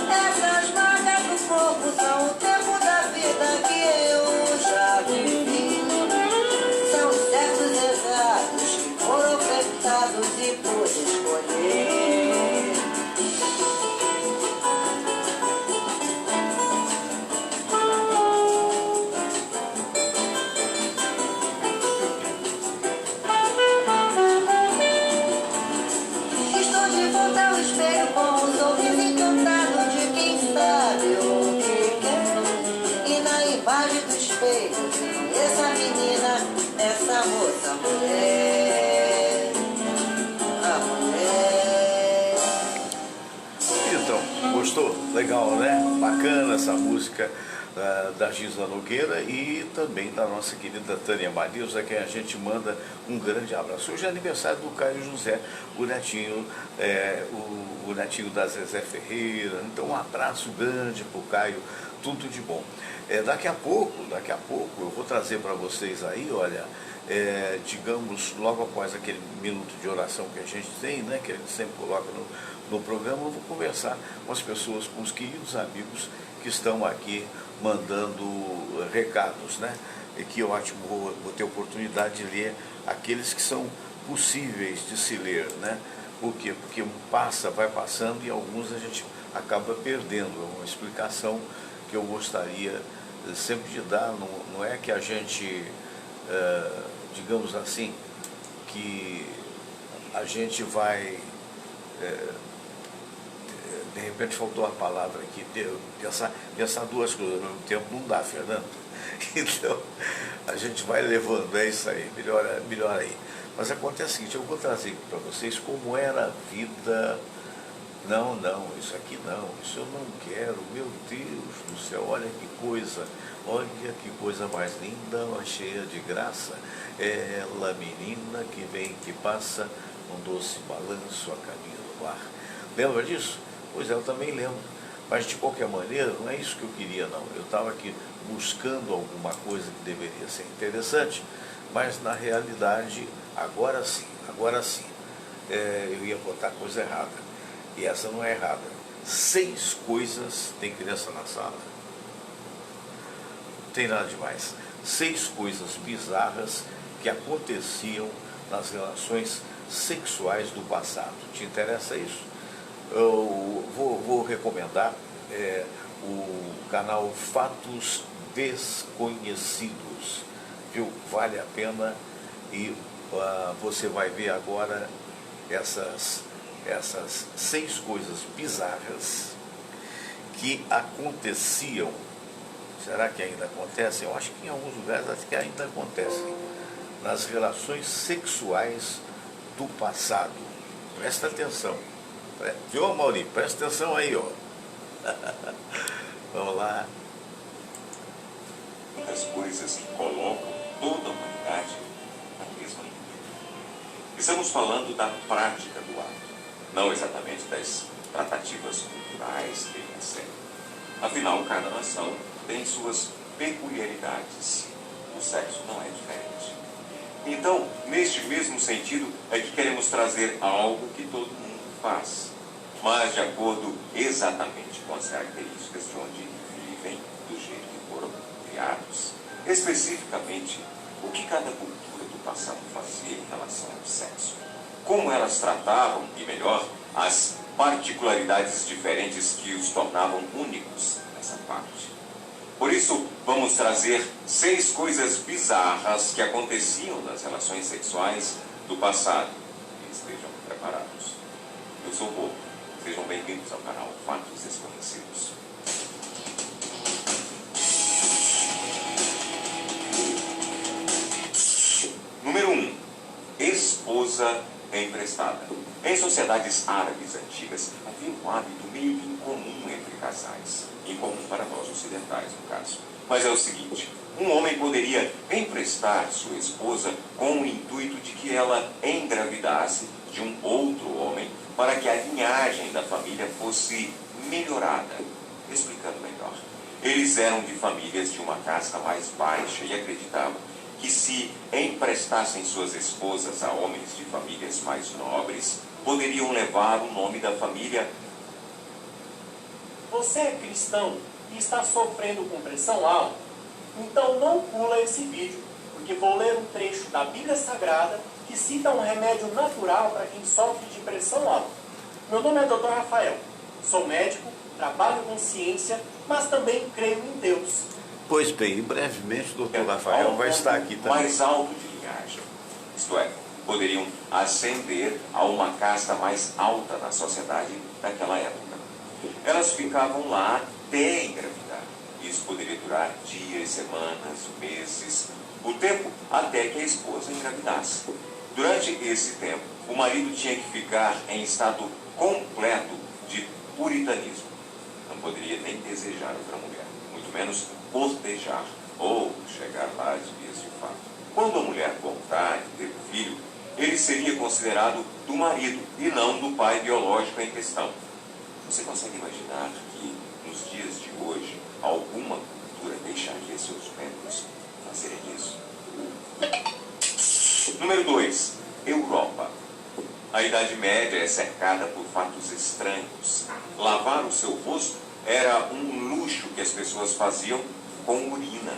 Essas marcas do corpo são o tempo da vida que eu já vivi. São os certos e errados que foram ofertados e pude escolher. Com um sorriso encantado de quem sabe o que quer. E na imagem do espelho, essa menina, essa moça, mulher. Então, gostou? Legal, né? Bacana essa música da Gisla Nogueira e também da nossa querida Tânia Marius, a quem a gente manda um grande abraço. Hoje é aniversário do Caio José, o netinho, o netinho da Zezé Ferreira. Então, um abraço grande para o Caio, tudo de bom. Daqui a pouco, eu vou trazer para vocês aí, olha, digamos, logo após aquele minuto de oração que a gente tem, né, que a gente sempre coloca no programa, eu vou conversar com as pessoas, com os queridos amigos que estão aqui mandando recados, né? E que ótimo, vou ter oportunidade de ler aqueles que são possíveis de se ler, né? Por quê? Porque vai passando e alguns a gente acaba perdendo. É uma explicação que eu gostaria sempre de dar, não é que a gente, digamos assim, que a gente vai... de repente faltou a palavra aqui, pensar duas coisas ao mesmo tempo não dá, Fernando. Então, a gente vai levando, é isso aí, melhor aí. Mas acontece o seguinte, eu vou trazer para vocês como era a vida. Não, isso aqui não, isso eu não quero, meu Deus do céu, olha que coisa mais linda, cheia de graça. Ela, menina que vem, que passa, um doce balanço a caminho do mar. Lembra disso? Pois é, eu também lembro. Mas de qualquer maneira, não é isso que eu queria, não. Eu estava aqui buscando alguma coisa que deveria ser interessante, mas na realidade, agora sim, eu ia botar coisa errada. E essa não é errada. 6 coisas, tem criança na sala? Não tem nada demais. 6 coisas bizarras que aconteciam nas relações sexuais do passado. Te interessa isso? Eu vou recomendar o canal Fatos Desconhecidos, viu? Vale a pena e você vai ver agora essas 6 coisas bizarras que aconteciam. Será que ainda acontecem? Eu acho que em alguns lugares acho que ainda acontecem nas relações sexuais do passado. Presta atenção. Viu, Mauri? Presta atenção aí, ó. Vamos lá. Das coisas que colocam toda a humanidade na mesma linha. Estamos falando da prática do ato, não exatamente das tratativas culturais que ele recebe. Afinal, cada nação tem suas peculiaridades. O sexo não é diferente. Então, neste mesmo sentido, é que queremos trazer algo que todo mundo faz, mas de acordo exatamente com as características de onde vivem, do jeito que foram criados. Especificamente, o que cada cultura do passado fazia em relação ao sexo. Como elas tratavam, e melhor, as particularidades diferentes que os tornavam únicos nessa parte. Por isso, vamos trazer 6 coisas bizarras que aconteciam nas relações sexuais do passado. E estejam preparados. Eu sou o Bobo. Sejam bem-vindos ao canal Fatos Desconhecidos. Número 1. Esposa emprestada. Em sociedades árabes antigas, havia um hábito meio incomum entre casais. Incomum para nós ocidentais, no caso. Mas é o seguinte, um homem poderia emprestar sua esposa com o intuito de que ela engravidasse de um outro homem para que a linhagem da família fosse melhorada. Explicando melhor. Eles eram de famílias de uma casta mais baixa e acreditavam que se emprestassem suas esposas a homens de famílias mais nobres, poderiam levar o nome da família. Você é cristão e está sofrendo com pressão alta? Então não pula esse vídeo, porque vou ler um trecho da Bíblia Sagrada que cita um remédio natural para quem sofre de pressão alta. Meu nome é Dr. Rafael, sou médico, trabalho com ciência, mas também creio em Deus. Pois bem, brevemente o Dr. Rafael vai estar aqui também. Mais alto de linhagem, isto é, poderiam ascender a uma casta mais alta na sociedade daquela época. Elas ficavam lá até engravidar. Isso poderia durar dias, semanas, meses, o tempo até que a esposa engravidasse. Durante esse tempo, o marido tinha que ficar em estado completo de puritanismo. Não poderia nem desejar outra mulher, muito menos cortejar ou chegar lá às vias de fato. Quando a mulher voltar e ter um filho, ele seria considerado do marido e não do pai biológico em questão. Você consegue imaginar que nos dias de hoje alguma cultura deixaria seus membros fazerem isso? Número 2. Europa. A Idade Média é cercada por fatos estranhos. Lavar o seu rosto era um luxo que as pessoas faziam com urina.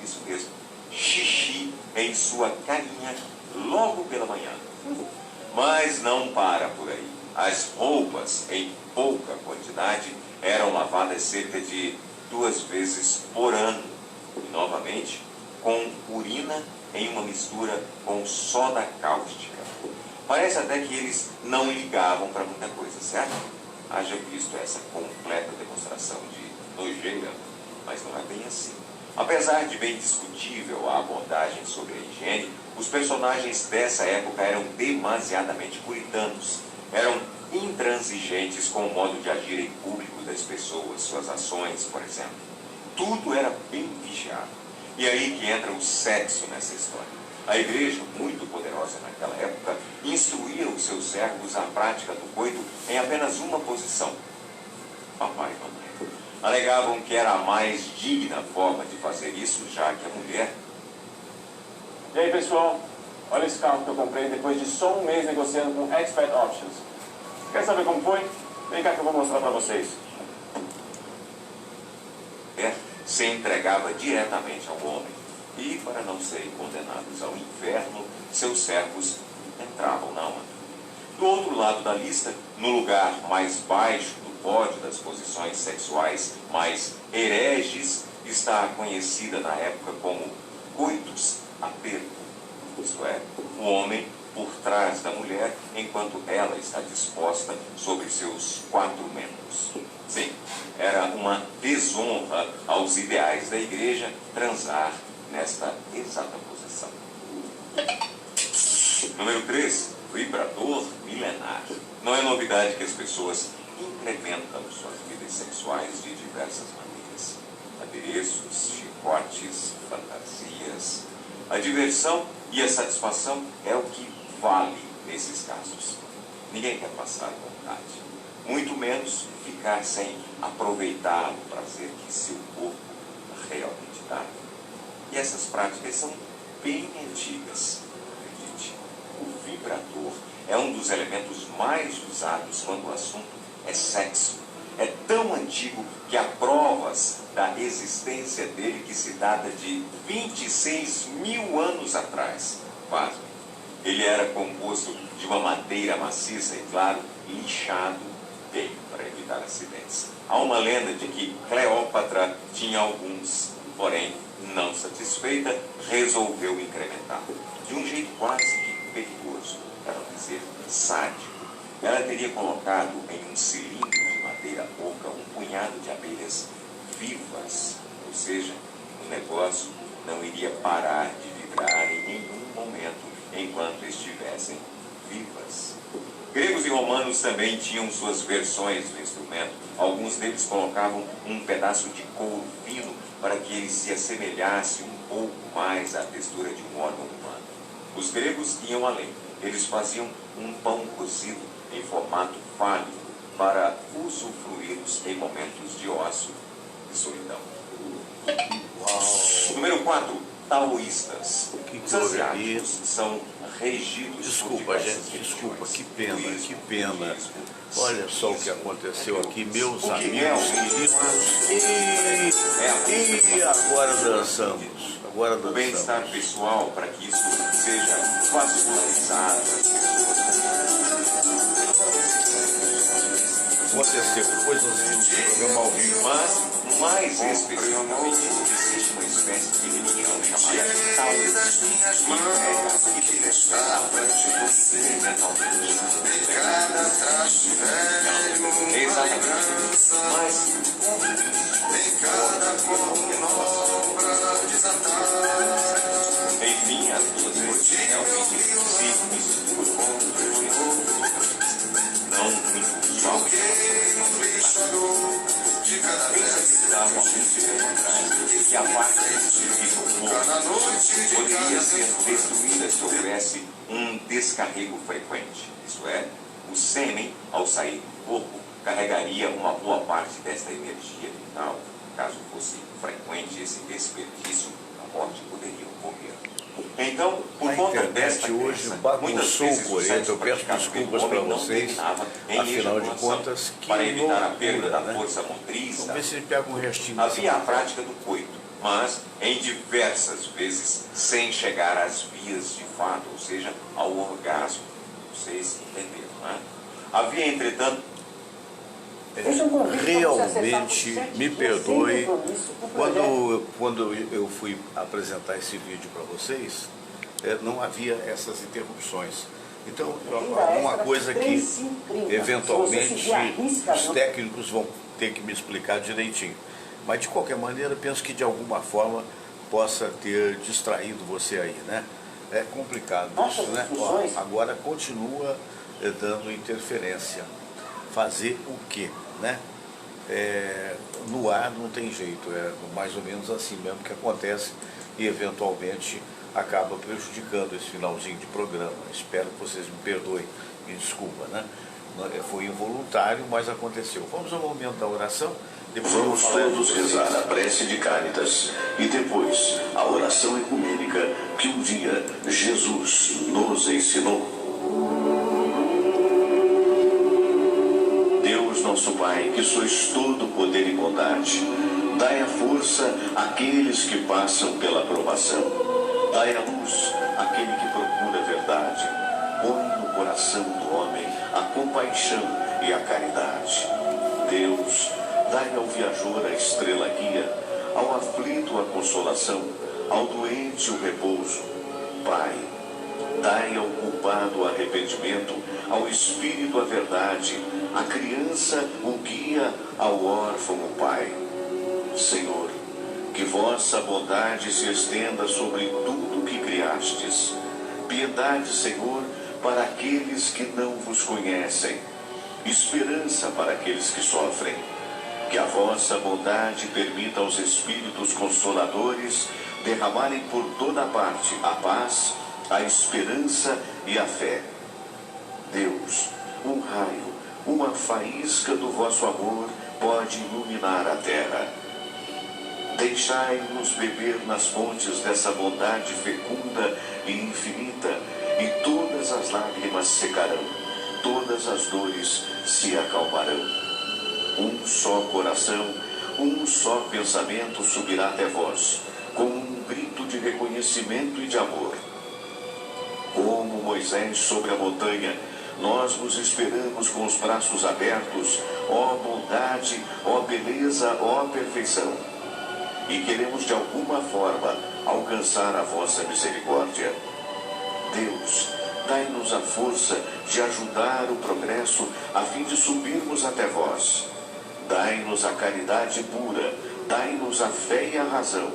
Isso mesmo, xixi em sua carinha logo pela manhã. Mas não para por aí. As roupas, em pouca quantidade, eram lavadas cerca de 2 vezes por ano. E, novamente, com urina em uma mistura com soda cáustica. Parece até que eles não ligavam para muita coisa, certo? Haja visto essa completa demonstração de nojeira, mas não é bem assim. Apesar de bem discutível a abordagem sobre a higiene, os personagens dessa época eram demasiadamente puritanos. Eram intransigentes com o modo de agir em público das pessoas, suas ações, por exemplo. Tudo era bem vigiado. E aí que entra o sexo nessa história. A igreja, muito poderosa naquela época, instruía os seus servos à prática do coito em apenas uma posição. Papai e mamãe alegavam que era a mais digna forma de fazer isso, já que a mulher... E aí, pessoal? Olha esse carro que eu comprei depois de só um mês negociando com Expert Options. Quer saber como foi? Vem cá que eu vou mostrar para vocês. Se entregava diretamente ao homem. E, para não serem condenados ao inferno, seus servos entravam na onda. Do outro lado da lista, no lugar mais baixo do pódio das posições sexuais mais hereges, está conhecida na época como coitus a perco. Isto é, o homem por trás da mulher, enquanto ela está disposta sobre seus 4 membros. Sim, era uma desonra aos ideais da igreja transar nesta exata posição. Número 3. Vibrador milenar. Não é novidade que as pessoas incrementam suas vidas sexuais de diversas maneiras. Adereços, chicotes, fantasias. A diversão e a satisfação é o que vale nesses casos. Ninguém quer passar vontade, muito menos ficar sem aproveitar o prazer que seu corpo realmente dá. E essas práticas são bem antigas. Acredite, o vibrador é um dos elementos mais usados quando o assunto é sexo. É tão antigo que há provas da existência dele que se data de 26 mil anos atrás. Pasme. Ele era composto de uma madeira maciça e, claro, lixado bem para evitar acidentes. Há uma lenda de que Cleópatra tinha alguns, porém, não satisfeita, resolveu incrementar. De um jeito quase que perigoso, para não dizer sádico. Ela teria colocado em um cilindro de madeira oca um punhado de abelhas vivas, ou seja, o negócio não iria parar de vibrar em nenhum momento enquanto estivessem vivas. Gregos e romanos também tinham suas versões do instrumento. Alguns deles colocavam um pedaço de couro fino para que ele se assemelhasse um pouco mais à textura de um órgão humano. Os gregos iam além. Eles faziam um pão cozido em formato fálico para usufruí-los em momentos de ócio e solidão. Número 4. Taoístas. Os asiáticos são regidos Desculpa, por gente, diversas desculpa, religiões. que pena, Hinduísmo, que pena. budismo, Olha só o que sikhismo, aconteceu aqui, meus o que amigos realmente queridos. E agora dançamos. Agora o bem-estar dançamos. pessoal, para que isso seja vascularizado às pessoas. Aconteceu coisas do programa ao vivo. Mas, mais especificamente, existe uma espécie de religião chamada taoísmo, que é a que despertava experimentalmente. Exatamente. Mas, enfim, as duas coisas realmente se misturam. Não muito usual. Pensar com alguns se perguntarem que a parte do corpo poderia ser destruída se houvesse um descarrego frequente. Isso é, o sêmen, ao sair do corpo, carregaria uma boa parte desta energia vital. Caso fosse frequente esse desperdício, a morte poderia ocorrer. Então, por conta desta hoje crença, bagunçou o coreto. Eu peço desculpas para vocês, afinal de contas, que para evitar a perda loucura, da né? força motriz, Vamos ver se ele pega um restinho. havia a prática do coito, mas em diversas vezes sem chegar às vias de fato, ou seja, ao orgasmo. Vocês entenderam, né? Havia, entretanto, Realmente, me perdoe, quando eu fui apresentar esse vídeo para vocês, não havia essas interrupções. Então, uma coisa que eventualmente os técnicos vão ter que me explicar direitinho. Mas de qualquer maneira, penso que de alguma forma possa ter distraído você aí, né? É complicado isso, né? Ó, agora continua dando interferência. Fazer o quê, né? No ar não tem jeito, é mais ou menos assim mesmo que acontece e eventualmente acaba prejudicando esse finalzinho de programa. Espero que vocês me perdoem, me desculpa, né? Foi involuntário, mas aconteceu. Vamos ao momento da oração. Depois vamos todos rezar a prece de Cáritas e depois a oração ecumênica que um dia Jesus nos ensinou. Nosso Pai, que sois todo poder e bondade, dai a força àqueles que passam pela provação. Dai a luz àquele que procura a verdade. Põe no coração do homem a compaixão e a caridade. Deus, dai ao viajor a estrela guia, ao aflito a consolação, ao doente o repouso. Pai, dai ao culpado o arrependimento, ao espírito a verdade, à criança o guia, ao órfão o pai. Senhor, que vossa bondade se estenda sobre tudo que criastes. Piedade, Senhor, para aqueles que não vos conhecem. Esperança para aqueles que sofrem. Que a vossa bondade permita aos espíritos consoladores derramarem por toda parte a paz, a esperança e a fé. Deus, um raio, uma faísca do vosso amor pode iluminar a terra. Deixai-nos beber nas fontes dessa bondade fecunda e infinita, e todas as lágrimas secarão, todas as dores se acalmarão. Um só coração, um só pensamento subirá até vós, com um grito de reconhecimento e de amor. Como Moisés sobre a montanha, nós vos esperamos com os braços abertos, ó bondade, ó beleza, ó perfeição. E queremos de alguma forma alcançar a vossa misericórdia. Deus, dai-nos a força de ajudar o progresso a fim de subirmos até vós. Dai-nos a caridade pura, dai-nos a fé e a razão,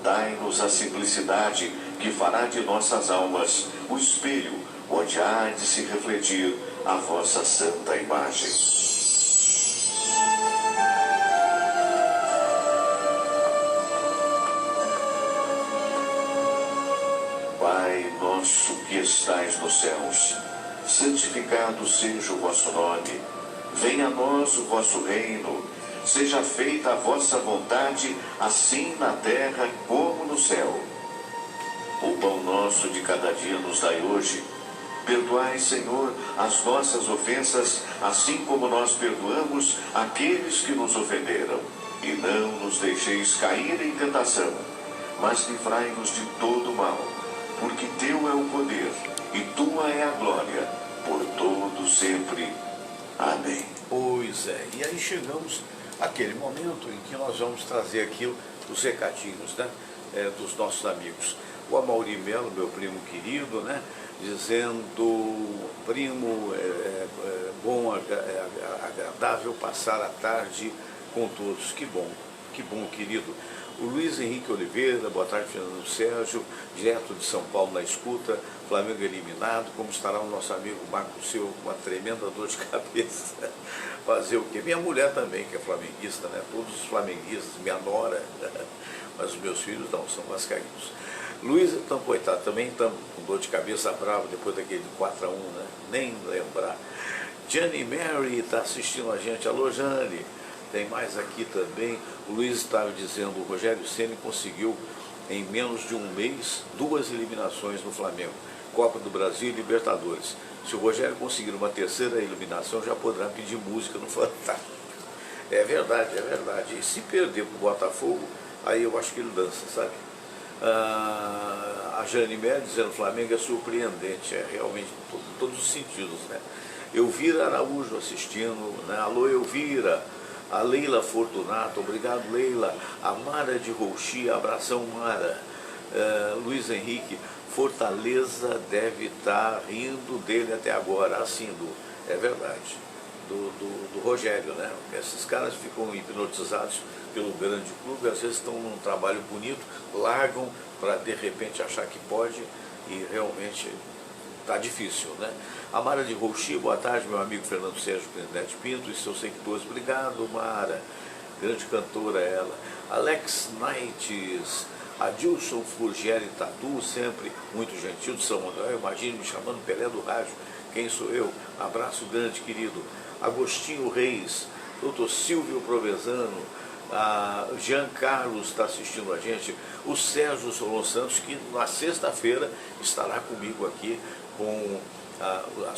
dai-nos a simplicidade que fará de nossas almas o espelho onde há de se refletir a vossa santa imagem. Pai nosso que estais nos céus, santificado seja o vosso nome. Venha a nós o vosso reino. Seja feita a vossa vontade, assim na terra como no céu. O pão nosso de cada dia nos dai hoje. Perdoai, Senhor, as nossas ofensas, assim como nós perdoamos aqueles que nos ofenderam. E não nos deixeis cair em tentação, mas livrai-nos de todo mal, porque teu é o poder e tua é a glória, por todo sempre. Amém. Pois é, e aí chegamos àquele momento em que nós vamos trazer aqui os recadinhos, né, dos nossos amigos. O Amaury Melo, meu primo querido, né, dizendo, primo, bom, agradável passar a tarde com todos. Que bom, querido. O Luiz Henrique Oliveira, boa tarde, Fernando Sérgio, direto de São Paulo na escuta, Flamengo eliminado, como estará o nosso amigo Marco Silva com uma tremenda dor de cabeça? Fazer o quê? Minha mulher também, que é flamenguista, né? Todos os flamenguistas, minha nora, mas os meus filhos não, são vascaínos. Luiz, então, coitado, também estamos com dor de cabeça brava depois daquele 4-1, né? Nem lembrar. Jane Mary está assistindo a gente. Alô, Jane. Tem mais aqui também. O Luiz estava dizendo, o Rogério Ceni conseguiu, em menos de um mês, 2 eliminações no Flamengo. Copa do Brasil e Libertadores. Se o Rogério conseguir uma terceira eliminação, já poderá pedir música no Fantástico. É verdade, é verdade. E se perder para o Botafogo, aí eu acho que ele dança, sabe? A Jane Mary dizendo que o Flamengo é surpreendente, é realmente em todos os sentidos, né? Elvira Araújo assistindo, né? Alô, Elvira. A Leila Fortunato, obrigado, Leila. A Mara de Rouxi, abração, Mara. Luiz Henrique, Fortaleza deve estar rindo dele até agora, assim, é verdade, do Rogério, né? Esses caras ficam hipnotizados pelo grande clube, às vezes estão num trabalho bonito, largam para de repente achar que pode e realmente está difícil, né? A Mara de Rouxi, boa tarde, meu amigo Fernando Sérgio Neto Pinto e seus seguidores. Obrigado, Mara. Grande cantora ela. Alex Nights, Adilson Furgieri Tatu, sempre muito gentil de São Manuel. Imagine me chamando Pelé do rádio. Quem sou eu? Abraço grande, querido. Agostinho Reis, doutor Silvio Provenzano, Jean Carlos está assistindo a gente, o Sérgio Solon Santos, que na sexta-feira estará comigo aqui com a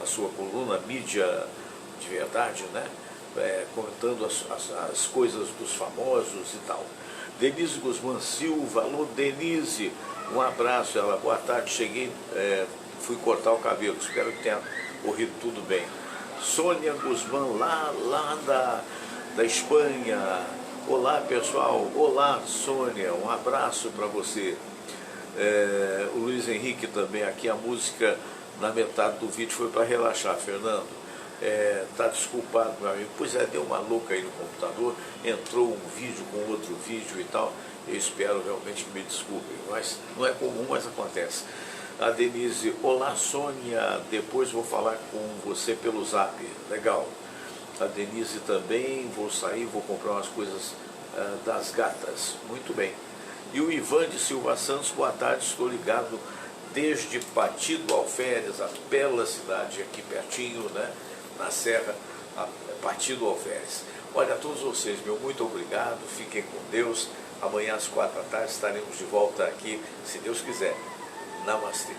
sua coluna Mídia de Verdade, né? Comentando as coisas dos famosos e tal. Denise Guzmán Silva, alô Denise, um abraço, ela, boa tarde, cheguei, fui cortar o cabelo, espero que tenha corrido tudo bem. Sônia Guzmán, lá da Espanha, olá pessoal, olá Sônia, um abraço para você. O Luiz Henrique também, aqui a música na metade do vídeo foi para relaxar, Fernando. Tá desculpado, meu amigo. Pois deu uma louca aí no computador, entrou um vídeo com outro vídeo e tal. Eu espero realmente que me desculpem, mas não é comum, mas acontece. A Denise, olá Sônia, depois vou falar com você pelo Zap. Legal. A Denise também, vou sair, vou comprar umas coisas das gatas. Muito bem. E o Ivan de Silva Santos, boa tarde, estou ligado desde Pati do Alferes, a bela cidade aqui pertinho, né, na Serra, Pati do Alferes. Olha, a todos vocês, meu muito obrigado, fiquem com Deus. Amanhã às 4 da tarde estaremos de volta aqui, se Deus quiser. Namastê.